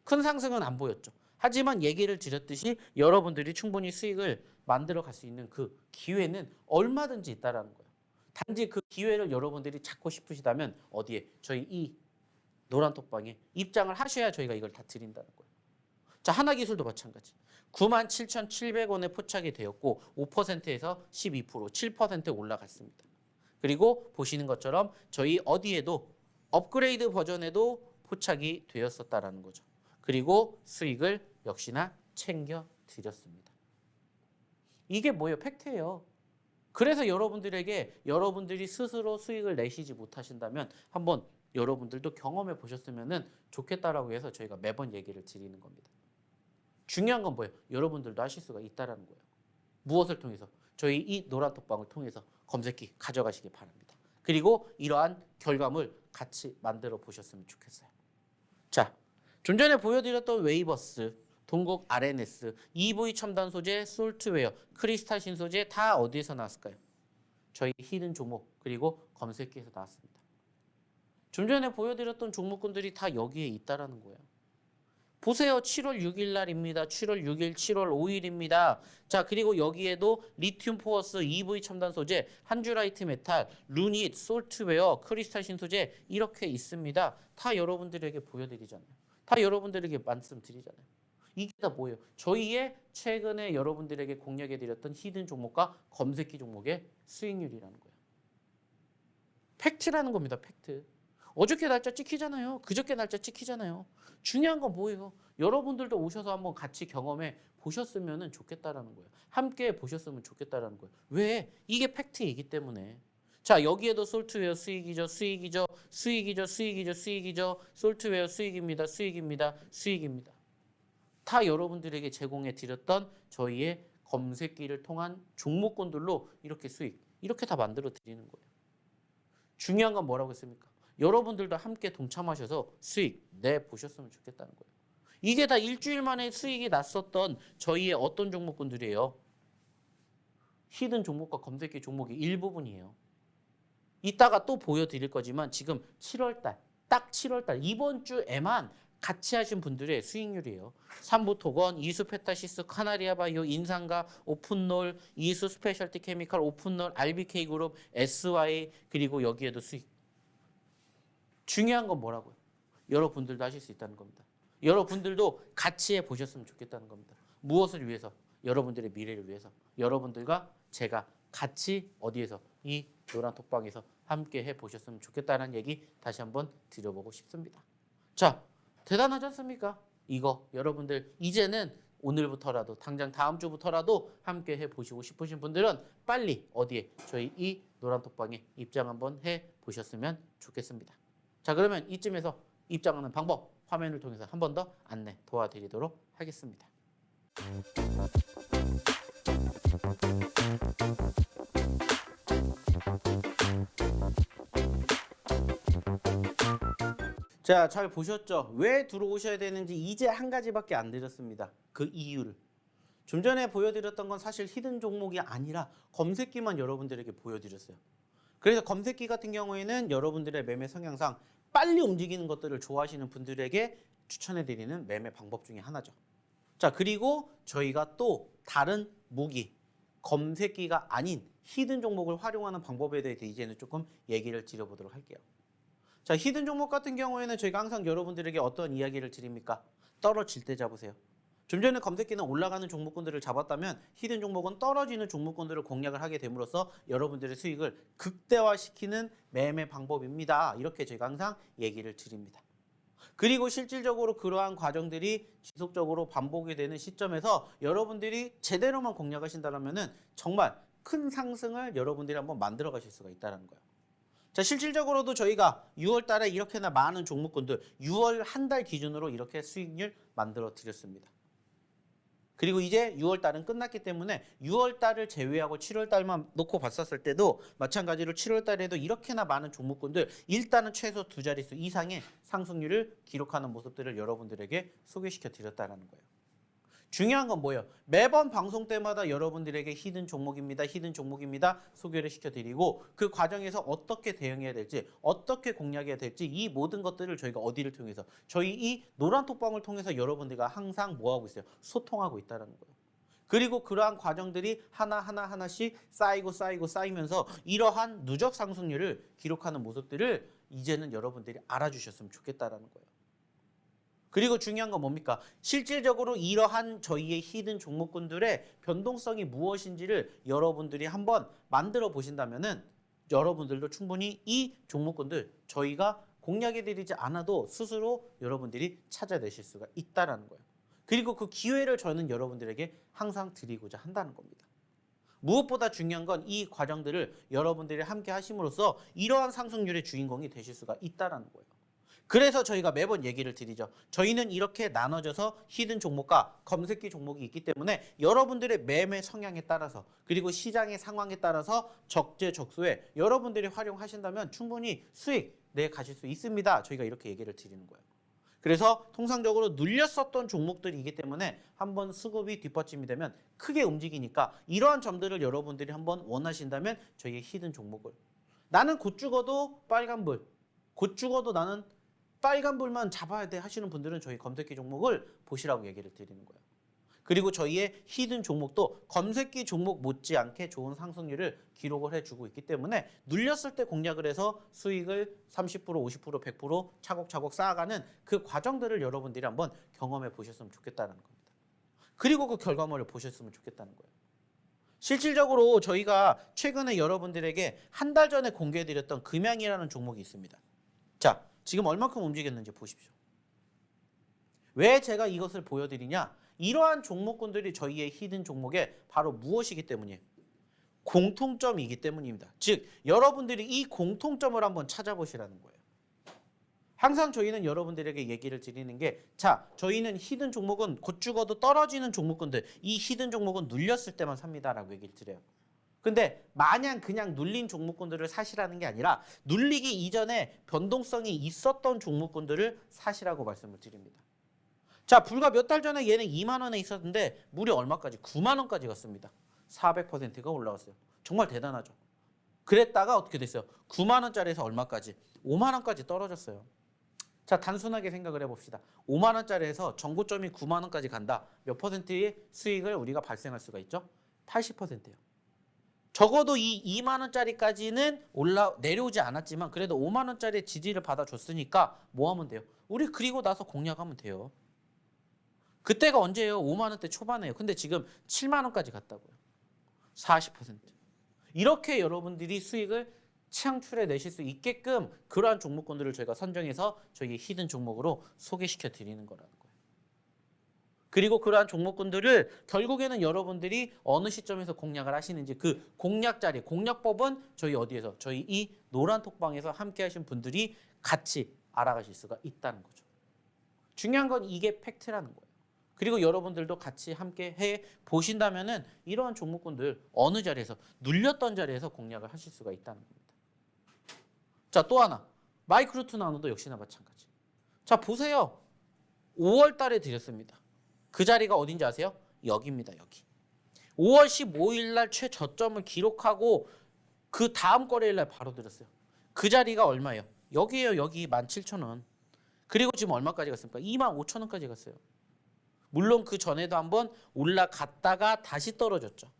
큰 상승은 안 보였죠. 하지만 얘기를 드렸듯이 여러분들이 충분히 수익을 만들어 갈 수 있는 그 기회는 얼마든지 있다라는 거예요. 단지 그 기회를 여러분들이 찾고 싶으시다면 어디에? 저희 이 노란톡방에 입장을 하셔야 저희가 이걸 다 드린다는 거예요. 자, 하나기술도 마찬가지. 97,700원에 포착이 되었고 5%에서 12%, 7% 올라갔습니다. 그리고 보시는 것처럼 저희 어디에도 업그레이드 버전에도 포착이 되었었다라는 거죠. 그리고 수익을 역시나 챙겨 드렸습니다. 이게 뭐예요? 팩트예요. 그래서 여러분들에게 여러분들이 스스로 수익을 내시지 못하신다면 한번 여러분들도 경험해 보셨으면 좋겠다라고 해서 저희가 매번 얘기를 드리는 겁니다. 중요한 건 뭐예요? 여러분들도 하실 수가 있다는 거예요. 무엇을 통해서? 저희 이 노란톡방을 통해서 검색기 가져가시기 바랍니다. 그리고 이러한 결과물 같이 만들어 보셨으면 좋겠어요. 자, 좀 전에 보여드렸던 웨이버스, 동국 RNS, EV 첨단 소재, 솔트웨어, 크리스탈 신소재 다 어디에서 나왔을까요? 저희 히든 종목 그리고 검색기에서 나왔습니다. 좀 전에 보여드렸던 종목군들이 다 여기에 있다라는 거예요. 보세요. 7월 6일 날입니다. 7월 6일, 7월 5일입니다. 자, 그리고 여기에도 리튬 포어스, EV 첨단 소재, 한주라이트 메탈, 루닛, 솔트웨어, 크리스탈 신소재 이렇게 있습니다. 다 여러분들에게 보여드리잖아요. 다 여러분들에게 말씀드리잖아요. 이게 다 뭐예요? 저희의 최근에 여러분들에게 공략해드렸던 히든 종목과 검색기 종목의 수익률이라는 거예요. 팩트라는 겁니다. 팩트. 어저께 날짜 찍히잖아요. 그저께 날짜 찍히잖아요. 중요한 건 뭐예요? 여러분들도 오셔서 한번 같이 경험해 보셨으면 좋겠다라는 거예요. 함께 보셨으면 좋겠다라는 거예요. 왜? 이게 팩트이기 때문에. 자, 여기에도 솔트웨어 수익이죠. 수익이죠. 수익이죠. 수익이죠. 수익이죠. 솔트웨어 수익입니다. 수익입니다. 수익입니다. 다 여러분들에게 제공해 드렸던 저희의 검색기를 통한 종목군들로 이렇게 수익, 이렇게 다 만들어 드리는 거예요. 중요한 건 뭐라고 했습니까? 여러분들도 함께 동참하셔서 수익 내보셨으면 좋겠다는 거예요. 이게 다 일주일 만에 수익이 났었던 저희의 어떤 종목군들이에요? 히든 종목과 검색기 종목의 일부분이에요. 이따가 또 보여드릴 거지만 지금 7월달, 딱 7월달 이번 주에만 같이 하신 분들의 수익률이에요. 삼부토건, 이수페타시스, 카나리아바이오, 인상가, 오픈롤, 이수 스페셜티 케미칼, 오픈롤, RBK그룹, SY 그리고 여기에도 수익. 중요한 건 뭐라고요? 여러분들도 하실 수 있다는 겁니다. 여러분들도 같이 해보셨으면 좋겠다는 겁니다. 무엇을 위해서? 여러분들의 미래를 위해서. 여러분들과 제가 같이 어디에서? 이 노란톡방에서 함께 해보셨으면 좋겠다는 얘기 다시 한번 드려보고 싶습니다. 자, 대단하지 않습니까? 이거 여러분들 이제는 오늘부터라도 당장 다음 주부터라도 함께 해보시고 싶으신 분들은 빨리 어디에? 저희 이 노란톡방에 입장 한번 해보셨으면 좋겠습니다. 자, 그러면 이쯤에서 입장하는 방법 화면을 통해서 한 번 더 안내 도와드리도록 하겠습니다. 자, 잘 보셨죠? 왜 들어오셔야 되는지 이제 한 가지밖에 안 드렸습니다. 그 이유를. 좀 전에 보여드렸던 건 사실 히든 종목이 아니라 검색기만 여러분들에게 보여드렸어요. 그래서 검색기 같은 경우에는 여러분들의 매매 성향상 빨리 움직이는 것들을 좋아하시는 분들에게 추천해드리는 매매 방법 중에 하나죠. 자, 그리고 저희가 또 다른 무기, 검색기가 아닌 히든 종목을 활용하는 방법에 대해서 이제는 조금 얘기를 드려보도록 할게요. 자, 히든 종목 같은 경우에는 저희가 항상 여러분들에게 어떤 이야기를 드립니까? 떨어질 때 잡으세요. 좀 전에 검색기는 올라가는 종목군들을 잡았다면 히든 종목은 떨어지는 종목군들을 공략을 하게 됨으로써 여러분들의 수익을 극대화시키는 매매 방법입니다. 이렇게 제가 항상 얘기를 드립니다. 그리고 실질적으로 그러한 과정들이 지속적으로 반복이 되는 시점에서 여러분들이 제대로만 공략하신다면 정말 큰 상승을 여러분들이 한번 만들어 가실 수가 있다는 거예요. 자, 실질적으로도 저희가 6월 달에 이렇게나 많은 종목군들 6월 한 달 기준으로 이렇게 수익률 만들어 드렸습니다. 그리고 이제 6월 달은 끝났기 때문에 6월 달을 제외하고 7월 달만 놓고 봤었을 때도 마찬가지로 7월 달에도 이렇게나 많은 종목군들 일단은 최소 두 자릿수 이상의 상승률을 기록하는 모습들을 여러분들에게 소개시켜 드렸다는 거예요. 중요한 건 뭐예요? 매번 방송 때마다 여러분들에게 히든 종목입니다. 히든 종목입니다. 소개를 시켜드리고 그 과정에서 어떻게 대응해야 될지 어떻게 공략해야 될지 이 모든 것들을 저희가 어디를 통해서 저희 이 노란톡방을 통해서 여러분들과 항상 뭐하고 있어요? 소통하고 있다는 거예요. 그리고 그러한 과정들이 하나씩 쌓이면서 이러한 누적 상승률을 기록하는 모습들을 이제는 여러분들이 알아주셨으면 좋겠다라는 거예요. 그리고 중요한 건 뭡니까? 실질적으로 이러한 저희의 히든 종목군들의 변동성이 무엇인지를 여러분들이 한번 만들어 보신다면은 여러분들도 충분히 이 종목군들 저희가 공략해드리지 않아도 스스로 여러분들이 찾아내실 수가 있다는 거예요. 그리고 그 기회를 저는 여러분들에게 항상 드리고자 한다는 겁니다. 무엇보다 중요한 건 이 과정들을 여러분들이 함께 하심으로써 이러한 상승률의 주인공이 되실 수가 있다는 거예요. 그래서 저희가 매번 얘기를 드리죠. 저희는 이렇게 나눠져서 히든 종목과 검색기 종목이 있기 때문에 여러분들의 매매 성향에 따라서 그리고 시장의 상황에 따라서 적재적소에 여러분들이 활용하신다면 충분히 수익 내 가실 수 있습니다. 저희가 이렇게 얘기를 드리는 거예요. 그래서 통상적으로 눌렸었던 종목들이기 때문에 한번 수급이 뒷받침이 되면 크게 움직이니까 이러한 점들을 여러분들이 한번 원하신다면 저희의 히든 종목을 나는 곧 죽어도 빨간불 곧 죽어도 나는 빨간불만 잡아야 돼 하시는 분들은 저희 검색기 종목을 보시라고 얘기를 드리는 거예요. 그리고 저희의 히든 종목도 검색기 종목 못지않게 좋은 상승률을 기록을 해주고 있기 때문에 눌렸을 때 공략을 해서 수익을 30%, 50%, 100% 차곡차곡 쌓아가는 그 과정들을 여러분들이 한번 경험해 보셨으면 좋겠다는 겁니다. 그리고 그 결과물을 보셨으면 좋겠다는 거예요. 실질적으로 저희가 최근에 여러분들에게 한 달 전에 공개해드렸던 금양이라는 종목이 있습니다. 자, 지금 얼마큼 움직였는지 보십시오. 왜 제가 이것을 보여드리냐? 이러한 종목군들이 저희의 히든 종목의 바로 무엇이기 때문이에요? 공통점이기 때문입니다. 즉 여러분들이 이 공통점을 한번 찾아보시라는 거예요. 항상 저희는 여러분들에게 얘기를 드리는 게 자, 저희는 히든 종목은 곧 죽어도 떨어지는 종목군들 이 히든 종목은 눌렸을 때만 삽니다라고 얘기를 드려요. 근데 마냥 그냥 눌린 종목군들을 사시라는 게 아니라 눌리기 이전에 변동성이 있었던 종목군들을 사시라고 말씀을 드립니다. 자, 불과 몇 달 전에 얘는 2만 원에 있었는데 무려 얼마까지? 9만 원까지 갔습니다. 400%가 올라갔어요. 정말 대단하죠. 그랬다가 어떻게 됐어요? 9만 원짜리에서 얼마까지? 5만 원까지 떨어졌어요. 자, 단순하게 생각을 해봅시다. 5만 원짜리에서 정고점이 9만 원까지 간다. 몇 퍼센트의 수익을 우리가 발생할 수가 있죠? 80%예요. 적어도 이 2만 원짜리까지는 내려오지 않았지만 그래도 5만 원짜리 지지를 받아줬으니까 뭐 하면 돼요? 우리 그리고 나서 공략하면 돼요. 그때가 언제예요? 5만 원대 초반에요. 근데 지금 7만 원까지 갔다고요. 40%. 이렇게 여러분들이 수익을 창출해 내실 수 있게끔 그러한 종목군들을 저희가 선정해서 저희 히든 종목으로 소개시켜 드리는 거라는 거예요. 그리고 그러한 종목군들을 결국에는 여러분들이 어느 시점에서 공략을 하시는지 그 공략 자리, 공략법은 저희 어디에서? 저희 이 노란 톡방에서 함께 하신 분들이 같이 알아가실 수가 있다는 거죠. 중요한 건 이게 팩트라는 거예요. 그리고 여러분들도 같이 함께 해 보신다면은 이러한 종목군들 어느 자리에서 눌렸던 자리에서 공략을 하실 수가 있다는 겁니다. 자, 또 하나. 마이크로투 나노도 역시나 마찬가지. 자, 보세요. 5월 달에 드렸습니다. 그 자리가 어딘지 아세요? 여기입니다. 여기. 5월 15일 날 최저점을 기록하고 그 다음 거래일 날 바로 드렸어요. 그 자리가 얼마예요? 여기에요. 여기 17,000원. 그리고 지금 얼마까지 갔습니까? 25,000원까지 갔어요. 물론 그 전에도 한번 올라갔다가 다시 떨어졌죠.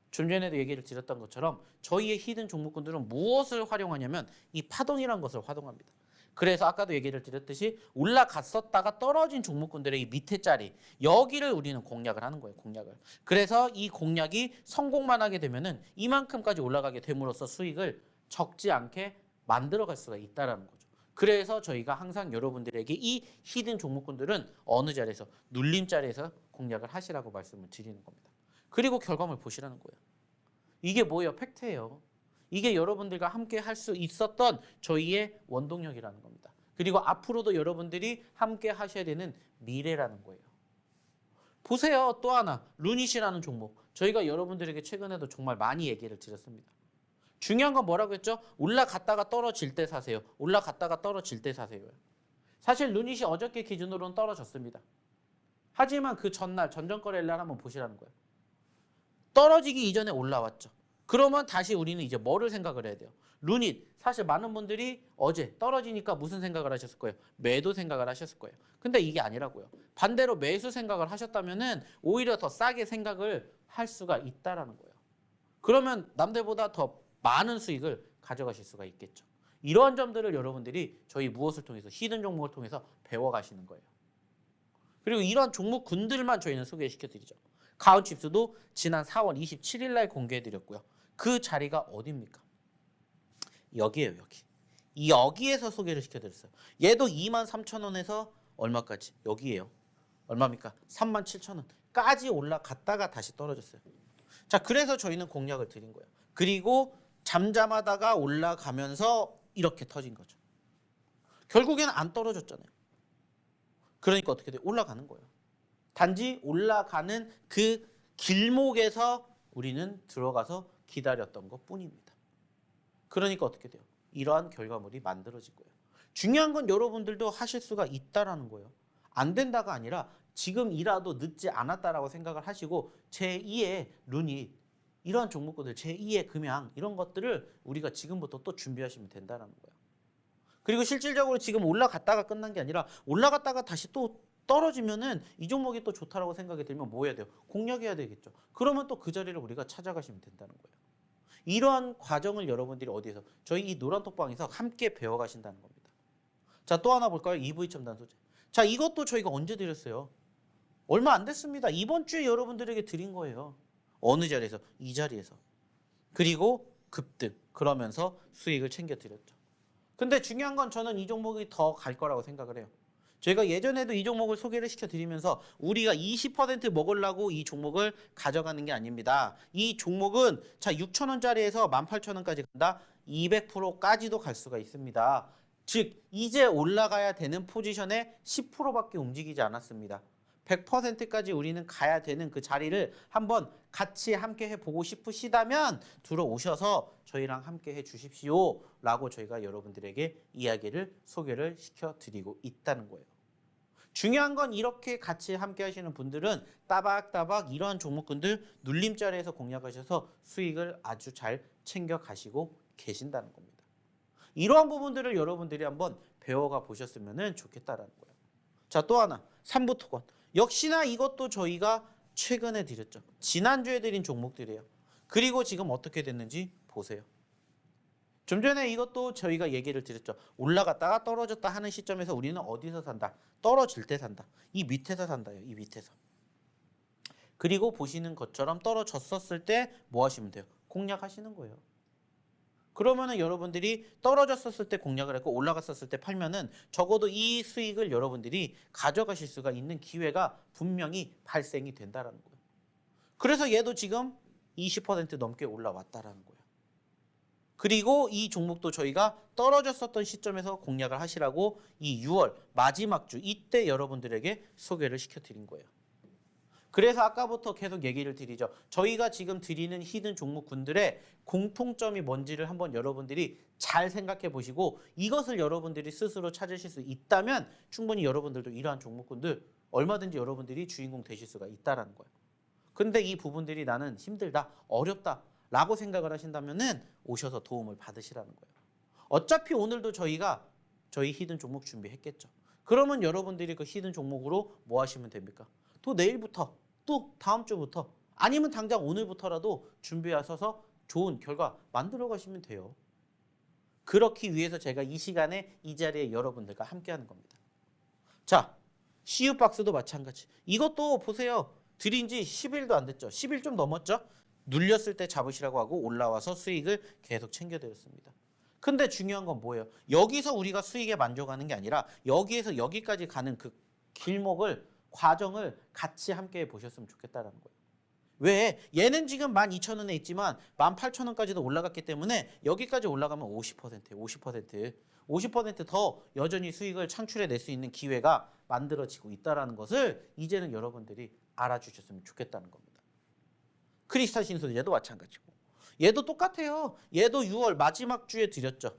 좀 전에도 얘기를 드렸던 것처럼 저희의 히든 종목군들은 무엇을 활용하냐면 이 파동이라는 것을 활용합니다. 그래서 아까도 얘기를 드렸듯이 올라갔었다가 떨어진 종목군들의 이 밑에 자리 여기를 우리는 공략을 하는 거예요. 공략을. 그래서 이 공략이 성공만 하게 되면은 이만큼까지 올라가게 됨으로써 수익을 적지 않게 만들어갈 수가 있다라는 거죠. 그래서 저희가 항상 여러분들에게 이 히든 종목군들은 어느 자리에서 눌림 자리에서 공략을 하시라고 말씀을 드리는 겁니다. 그리고 결과물 보시라는 거예요. 이게 뭐예요? 팩트예요. 이게 여러분들과 함께 할 수 있었던 저희의 원동력이라는 겁니다. 그리고 앞으로도 여러분들이 함께 하셔야 되는 미래라는 거예요. 보세요. 또 하나 루닛이라는 종목. 저희가 여러분들에게 최근에도 정말 많이 얘기를 드렸습니다. 중요한 건 뭐라고 했죠? 올라갔다가 떨어질 때 사세요. 올라갔다가 떨어질 때 사세요. 사실 루닛이 어저께 기준으로는 떨어졌습니다. 하지만 그 전날 전전거래일 날 한번 보시라는 거예요. 떨어지기 이전에 올라왔죠. 그러면 다시 우리는 이제 뭐를 생각을 해야 돼요? 루닛. 사실 많은 분들이 어제 떨어지니까 무슨 생각을 하셨을 거예요? 매도 생각을 하셨을 거예요. 근데 이게 아니라고요. 반대로 매수 생각을 하셨다면은 오히려 더 싸게 생각을 할 수가 있다라는 거예요. 그러면 남들보다 더 많은 수익을 가져가실 수가 있겠죠. 이러한 점들을 여러분들이 저희 무엇을 통해서 히든 종목을 통해서 배워가시는 거예요. 그리고 이러한 종목군들만 저희는 소개시켜드리죠. 가온칩스도 지난 4월 27일 날 공개해드렸고요. 그 자리가 어디입니까? 여기에요, 여기. 여기에서 소개를 시켜드렸어요. 얘도 23,000원에서 얼마까지? 여기에요. 얼마입니까? 37,000원까지 올라갔다가 다시 떨어졌어요. 자, 그래서 저희는 공략을 드린 거예요. 그리고 잠잠하다가 올라가면서 이렇게 터진 거죠. 결국에는 안 떨어졌잖아요. 그러니까 어떻게 돼요? 올라가는 거예요. 단지 올라가는 그 길목에서 우리는 들어가서 기다렸던 것뿐입니다. 그러니까 어떻게 돼요? 이러한 결과물이 만들어질 거예요. 중요한 건 여러분들도 하실 수가 있다라는 거예요. 안 된다가 아니라 지금이라도 늦지 않았다라고 생각을 하시고 제2의 루닛 이러한 종목들 제2의 금양 이런 것들을 우리가 지금부터 또 준비하시면 된다는 거예요. 그리고 실질적으로 지금 올라갔다가 끝난 게 아니라 올라갔다가 다시 또 떨어지면은 이 종목이 또 좋다라고 생각이 들면 뭐 해야 돼요? 공략해야 되겠죠. 그러면 또 그 자리를 우리가 찾아가시면 된다는 거예요. 이러한 과정을 여러분들이 어디에서? 저희 이 노란톡방에서 함께 배워가신다는 겁니다. 자, 또 하나 볼까요? EV 첨단 소재. 자, 이것도 저희가 언제 드렸어요? 얼마 안 됐습니다. 이번 주에 여러분들에게 드린 거예요. 어느 자리에서? 이 자리에서. 그리고 급등. 그러면서 수익을 챙겨드렸죠. 근데 중요한 건 저는 이 종목이 더 갈 거라고 생각을 해요. 저희가 예전에도 이 종목을 소개를 시켜드리면서 우리가 20% 먹으려고 이 종목을 가져가는 게 아닙니다. 이 종목은 자 6,000원짜리에서 18,000원까지 간다. 200%까지도 갈 수가 있습니다. 즉 이제 올라가야 되는 포지션의 10%밖에 움직이지 않았습니다. 100%까지 우리는 가야 되는 그 자리를 한번 같이 함께 해보고 싶으시다면 들어오셔서 저희랑 함께 해주십시오 라고 저희가 여러분들에게 이야기를 소개를 시켜드리고 있다는 거예요. 중요한 건 이렇게 같이 함께 하시는 분들은 따박따박 이러한 종목군들 눌림자리에서 공략하셔서 수익을 아주 잘 챙겨가시고 계신다는 겁니다. 이러한 부분들을 여러분들이 한번 배워가 보셨으면 좋겠다라는 거예요. 자, 또 하나 삼부토건. 역시나 이것도 저희가 최근에 드렸죠. 지난주에 드린 종목들이에요. 그리고 지금 어떻게 됐는지 보세요. 좀 전에 이것도 저희가 얘기를 드렸죠. 올라갔다가 떨어졌다 하는 시점에서 우리는 어디서 산다? 떨어질 때 산다. 이 밑에서 산다요. 이 밑에서. 그리고 보시는 것처럼 떨어졌었을 때 뭐 하시면 돼요? 공략하시는 거예요. 그러면은 여러분들이 떨어졌었을 때 공략을 했고 올라갔었을 때 팔면은 적어도 이 수익을 여러분들이 가져가실 수가 있는 기회가 분명히 발생이 된다라는 거예요. 그래서 얘도 지금 20% 넘게 올라왔다라는 거예요. 그리고 이 종목도 저희가 떨어졌었던 시점에서 공략을 하시라고 이 6월 마지막 주 이때 여러분들에게 소개를 시켜드린 거예요. 그래서 아까부터 계속 얘기를 드리죠. 저희가 지금 드리는 히든 종목군들의 공통점이 뭔지를 한번 여러분들이 잘 생각해 보시고 이것을 여러분들이 스스로 찾으실 수 있다면 충분히 여러분들도 이러한 종목군들 얼마든지 여러분들이 주인공 되실 수가 있다는 거예요. 근데 이 부분들이 나는 힘들다, 어렵다 라고 생각을 하신다면은 오셔서 도움을 받으시라는 거예요. 어차피 오늘도 저희가 저희 히든 종목 준비했겠죠. 그러면 여러분들이 그 히든 종목으로 뭐 하시면 됩니까? 또 내일부터 또 다음 주부터 아니면 당장 오늘부터라도 준비하셔서 좋은 결과 만들어 가시면 돼요. 그렇기 위해서 제가 이 시간에 이 자리에 여러분들과 함께하는 겁니다. 자, CU 박스도 마찬가지. 이것도 보세요. 들인 지 10일도 안 됐죠. 10일 좀 넘었죠. 눌렸을 때 잡으시라고 하고 올라와서 수익을 계속 챙겨드렸습니다. 근데 중요한 건 뭐예요? 여기서 우리가 수익에 만족하는 게 아니라 여기에서 여기까지 가는 그 길목을 과정을 같이 함께 보셨으면 좋겠다는 거예요. 왜? 얘는 지금 12,000원에 있지만 18,000원까지도 올라갔기 때문에 여기까지 올라가면 50%예요. 50%더 여전히 수익을 창출해낼 수 있는 기회가 만들어지고 있다는 것을 이제는 여러분들이 알아주셨으면 좋겠다는 겁니다. 크리스탈 신소재 얘도 마찬가지고 얘도 똑같아요. 얘도 6월 마지막 주에 드렸죠.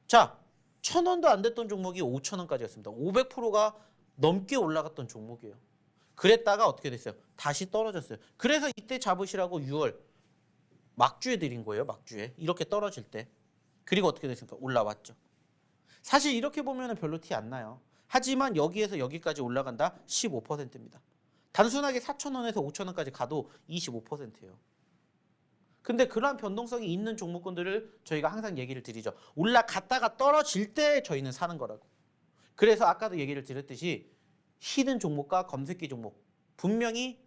자, 1,000원도 안 됐던 종목이 5,000원까지였습니다. 500%가 넘게 올라갔던 종목이에요. 그랬다가 어떻게 됐어요? 다시 떨어졌어요. 그래서 이때 잡으시라고 6월 막주에 드린 거예요. 막주에. 이렇게 떨어질 때. 그리고 어떻게 됐습니까? 올라왔죠. 사실 이렇게 보면 별로 티 안 나요. 하지만 여기에서 여기까지 올라간다? 15%입니다. 단순하게 4,000원에서 5,000원까지 가도 25%예요. 근데 그러한 변동성이 있는 종목군들을 저희가 항상 얘기를 드리죠. 올라갔다가 떨어질 때 저희는 사는 거라고. 그래서 아까도 얘기를 드렸듯이 히든 종목과 검색기 종목 분명히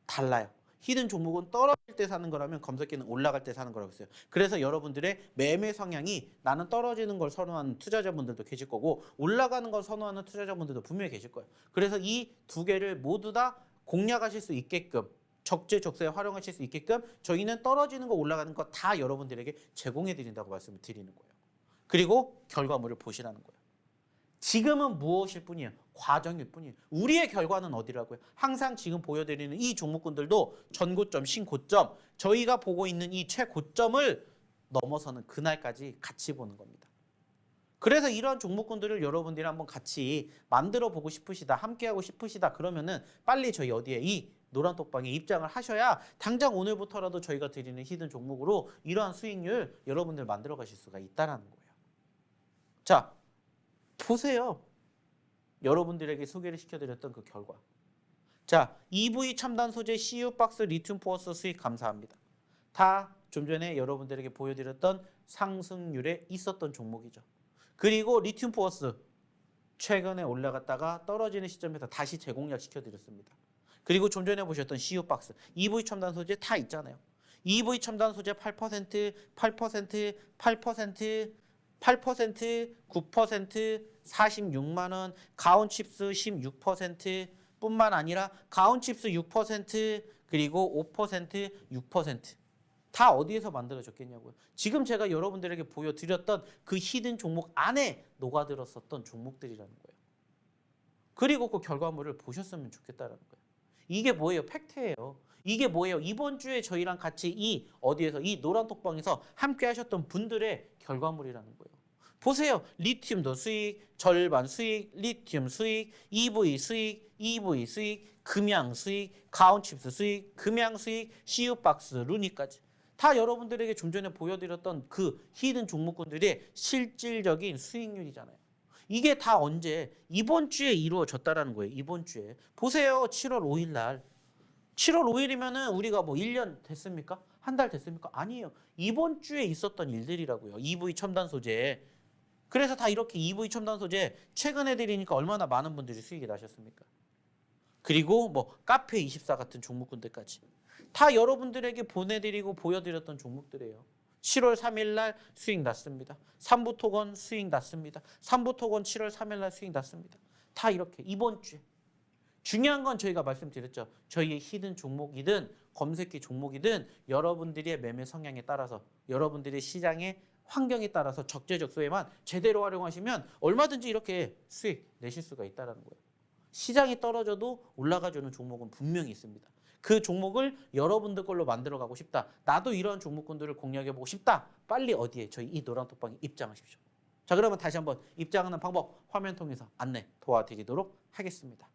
달라요. 히든 종목은 떨어질 때 사는 거라면 검색기는 올라갈 때 사는 거라고 했어요. 그래서 여러분들의 매매 성향이 나는 떨어지는 걸 선호하는 투자자분들도 계실 거고 올라가는 걸 선호하는 투자자분들도 분명히 계실 거예요. 그래서 이 두 개를 모두 다 공략하실 수 있게끔 적재적소에 활용하실 수 있게끔 저희는 떨어지는 거 올라가는 거 다 여러분들에게 제공해 드린다고 말씀을 드리는 거예요. 그리고 결과물을 보시라는 거예요. 지금은 무엇일 뿐이에요? 과정일 뿐이에요. 우리의 결과는 어디라고요? 항상 지금 보여드리는 이 종목군들도 전고점, 신고점, 저희가 보고 있는 이 최고점을 넘어서는 그날까지 같이 보는 겁니다. 그래서 이러한 종목군들을 여러분들이 한번 같이 만들어 보고 싶으시다, 함께하고 싶으시다 그러면은 빨리 저희 어디에 이 노란 톡방에 입장을 하셔야 당장 오늘부터라도 저희가 드리는 히든 종목으로 이러한 수익률 여러분들 만들어 가실 수가 있다는 거예요. 자, 보세요. 여러분들에게 소개를 시켜드렸던 그 결과. 자, EV 첨단 소재 CU 박스 리튬 포어스 수익 감사합니다. 다 좀 전에 여러분들에게 보여드렸던 상승률에 있었던 종목이죠. 그리고 리튬 포어스 최근에 올라갔다가 떨어지는 시점에서 다시 재공략 시켜드렸습니다. 그리고 좀 전에 보셨던 CU 박스, EV 첨단 소재 다 있잖아요. EV 첨단 소재 8%, 8%, 8%, 8%, 9%, 46만 원, 가온칩스 16% 뿐만 아니라 가온칩스 6%, 그리고 5%, 6% 다 어디에서 만들어졌겠냐고요. 지금 제가 여러분들에게 보여드렸던 그 히든 종목 안에 녹아들었었던 종목들이라는 거예요. 그리고 그 결과물을 보셨으면 좋겠다는 거예요. 이게 뭐예요? 팩트예요. 이게 뭐예요? 이번 주에 저희랑 같이 이 어디에서 이 노란 톡방에서 함께 하셨던 분들의 결과물이라는 거예요. 보세요. 리튬도 수익, 절반 수익, 리튬 수익, EV 수익, EV 수익, 금양 수익, 가온칩스 수익, 금양 수익, CU 박스, 루니까지. 다 여러분들에게 좀 전에 보여드렸던 그 히든 종목군들의 실질적인 수익률이잖아요. 이게 다 언제? 이번 주에 이루어졌다라는 거예요. 이번 주에. 보세요. 7월 5일 날. 7월 5일이면은 우리가 뭐 1년 됐습니까? 한 달 됐습니까? 아니에요. 이번 주에 있었던 일들이라고요. EV 첨단 소재. 그래서 다 이렇게 EV 첨단 소재 최근에 드리니까 얼마나 많은 분들이 수익이 나셨습니까? 그리고 뭐 카페24 같은 종목군들까지. 다 여러분들에게 보내드리고 보여드렸던 종목들이에요. 7월 3일 날 수익 났습니다. 삼부토건 수익 났습니다. 삼부토건 7월 3일 날 수익 났습니다. 다 이렇게 이번 주에. 중요한 건 저희가 말씀드렸죠. 저희의 히든 종목이든 검색기 종목이든 여러분들의 매매 성향에 따라서 여러분들의 시장의 환경에 따라서 적재적소에만 제대로 활용하시면 얼마든지 이렇게 수익 내실 수가 있다는 거예요. 시장이 떨어져도 올라가주는 종목은 분명히 있습니다. 그 종목을 여러분들 걸로 만들어가고 싶다. 나도 이런 종목군들을 공략해보고 싶다. 빨리 어디에? 저희 이 노란 톡방에 입장하십시오. 자, 그러면 다시 한번 입장하는 방법 화면 통해서 안내 도와드리도록 하겠습니다.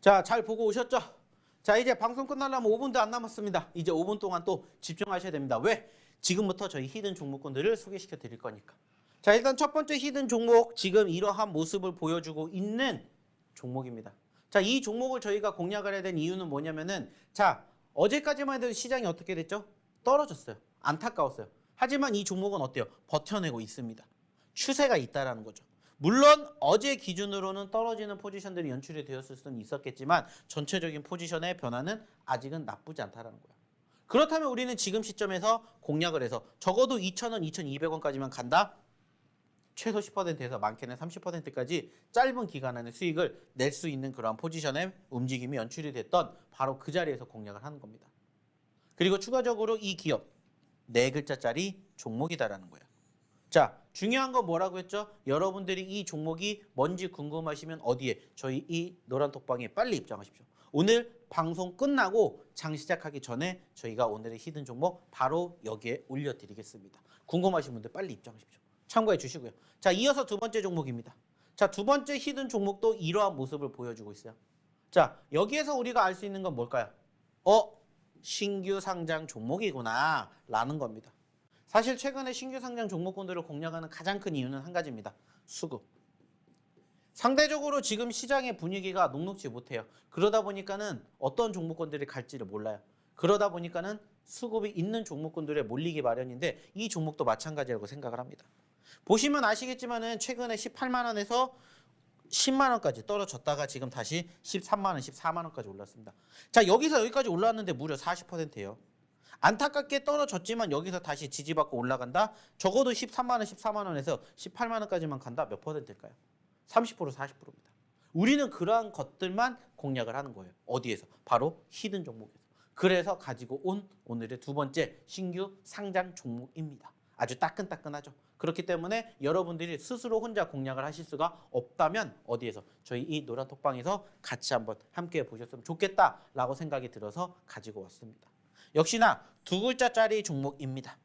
자, 잘 보고 오셨죠? 자, 이제 방송 끝나려면 5분도 안 남았습니다. 이제 5분 동안 또 집중하셔야 됩니다. 왜? 지금부터 저희 히든 종목군들을 소개시켜 드릴 거니까. 자, 일단 첫 번째 히든 종목 지금 이러한 모습을 보여주고 있는 종목입니다. 자, 이 종목을 저희가 공략을 해야 된 이유는 뭐냐면은 자, 어제까지만 해도 시장이 어떻게 됐죠? 떨어졌어요. 안타까웠어요. 하지만 이 종목은 어때요? 버텨내고 있습니다. 추세가 있다라는 거죠. 물론 어제 기준으로는 떨어지는 포지션들이 연출이 되었을 수는 있었겠지만 전체적인 포지션의 변화는 아직은 나쁘지 않다라는 거예요. 그렇다면 우리는 지금 시점에서 공략을 해서 적어도 2,000원, 2,200원까지만 간다? 최소 10%에서 많게는 30%까지 짧은 기간 안에 수익을 낼 수 있는 그러한 포지션의 움직임이 연출이 됐던 바로 그 자리에서 공략을 하는 겁니다. 그리고 추가적으로 이 기업 4글자짜리 종목이다라는 거예요. 자, 중요한 건 뭐라고 했죠? 여러분들이 이 종목이 뭔지 궁금하시면 어디에? 저희 이 노란톡방에 빨리 입장하십시오. 오늘 방송 끝나고 장 시작하기 전에 저희가 오늘의 히든 종목 바로 여기에 올려드리겠습니다. 궁금하신 분들 빨리 입장하십시오. 참고해 주시고요. 자, 이어서 두 번째 종목입니다. 자, 두 번째 히든 종목도 이러한 모습을 보여주고 있어요. 자, 여기에서 우리가 알 수 있는 건 뭘까요? 신규 상장 종목이구나 라는 겁니다. 사실 최근에 신규 상장 종목군들을 공략하는 가장 큰 이유는 한 가지입니다. 수급. 상대적으로 지금 시장의 분위기가 녹록지 못해요. 그러다 보니까는 어떤 종목군들이 갈지를 몰라요. 그러다 보니까는 수급이 있는 종목군들에 몰리기 마련인데 이 종목도 마찬가지라고 생각을 합니다. 보시면 아시겠지만은 최근에 18만 원에서 10만 원까지 떨어졌다가 지금 다시 13만 원, 14만 원까지 올랐습니다. 자, 여기서 여기까지 올랐는데 무려 40%예요. 안타깝게 떨어졌지만 여기서 다시 지지받고 올라간다? 적어도 13만 원, 14만 원에서 18만 원까지만 간다? 몇 퍼센트일까요? 30%, 40%입니다. 우리는 그러한 것들만 공략을 하는 거예요. 어디에서? 바로 히든 종목에서. 그래서 가지고 온 오늘의 두 번째 신규 상장 종목입니다. 아주 따끈따끈하죠. 그렇기 때문에 여러분들이 스스로 혼자 공략을 하실 수가 없다면 어디에서? 저희 이 노란톡방에서 같이 한번 함께 보셨으면 좋겠다라고 생각이 들어서 가지고 왔습니다. 역시나 2글자짜리 종목입니다.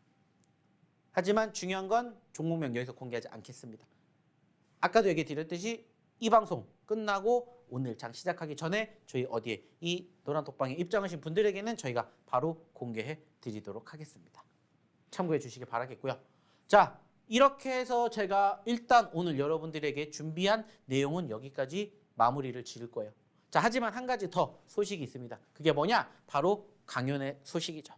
하지만 중요한 건 종목명 여기서 공개하지 않겠습니다. 아까도 얘기 드렸듯이 이 방송 끝나고 오늘 장 시작하기 전에 저희 어디에 이 노란톡방에 입장하신 분들에게는 저희가 바로 공개해 드리도록 하겠습니다. 참고해 주시기 바라겠고요. 자, 이렇게 해서 제가 일단 오늘 여러분들에게 준비한 내용은 여기까지 마무리를 지을 거예요. 자, 하지만 한 가지 더 소식이 있습니다. 그게 뭐냐? 바로 강연의 소식이죠.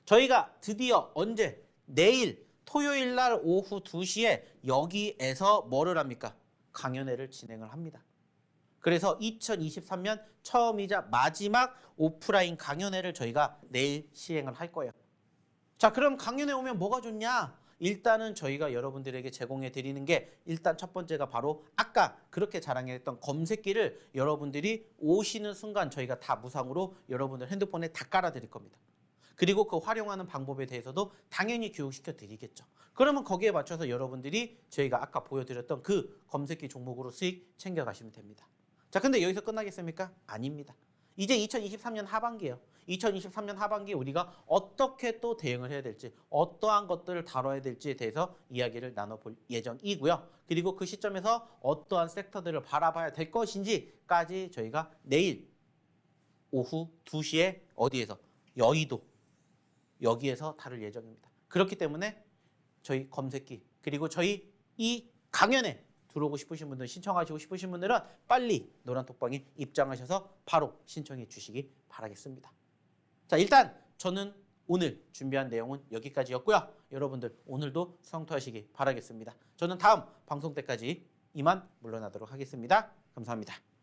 저희가 드디어 언제? 내일 토요일 날 오후 2시에 여기에서 뭐를 합니까? 강연회를 진행을 합니다. 그래서 2023년 처음이자 마지막 오프라인 강연회를 저희가 내일 시행을 할 거예요. 자, 그럼 강연회 오면 뭐가 좋냐? 일단은 저희가 여러분들에게 제공해 드리는 게 일단 첫 번째가 바로 아까 그렇게 자랑했던 검색기를 여러분들이 오시는 순간 저희가 다 무상으로 여러분들 핸드폰에 다 깔아 드릴 겁니다. 그리고 그 활용하는 방법에 대해서도 당연히 교육시켜 드리겠죠. 그러면 거기에 맞춰서 여러분들이 저희가 아까 보여드렸던 그 검색기 종목으로 수익 챙겨가시면 됩니다. 자, 근데 여기서 끝나겠습니까? 아닙니다. 이제 2023년 하반기예요. 2023년 하반기에 우리가 어떻게 또 대응을 해야 될지, 어떠한 것들을 다뤄야 될지에 대해서 이야기를 나눠볼 예정이고요. 그리고 그 시점에서 어떠한 섹터들을 바라봐야 될 것인지까지 저희가 내일 오후 2시에 어디에서? 여의도 여기에서 다룰 예정입니다. 그렇기 때문에 저희 검색기 그리고 저희 이 강연에 들어오고 싶으신 분들, 신청하시고 싶으신 분들은 빨리 노란톡방에 입장하셔서 바로 신청해 주시기 바라겠습니다. 자, 일단 저는 오늘 준비한 내용은 여기까지였고요. 여러분들 오늘도 성투하시기 바라겠습니다. 저는 다음 방송 때까지 이만 물러나도록 하겠습니다. 감사합니다.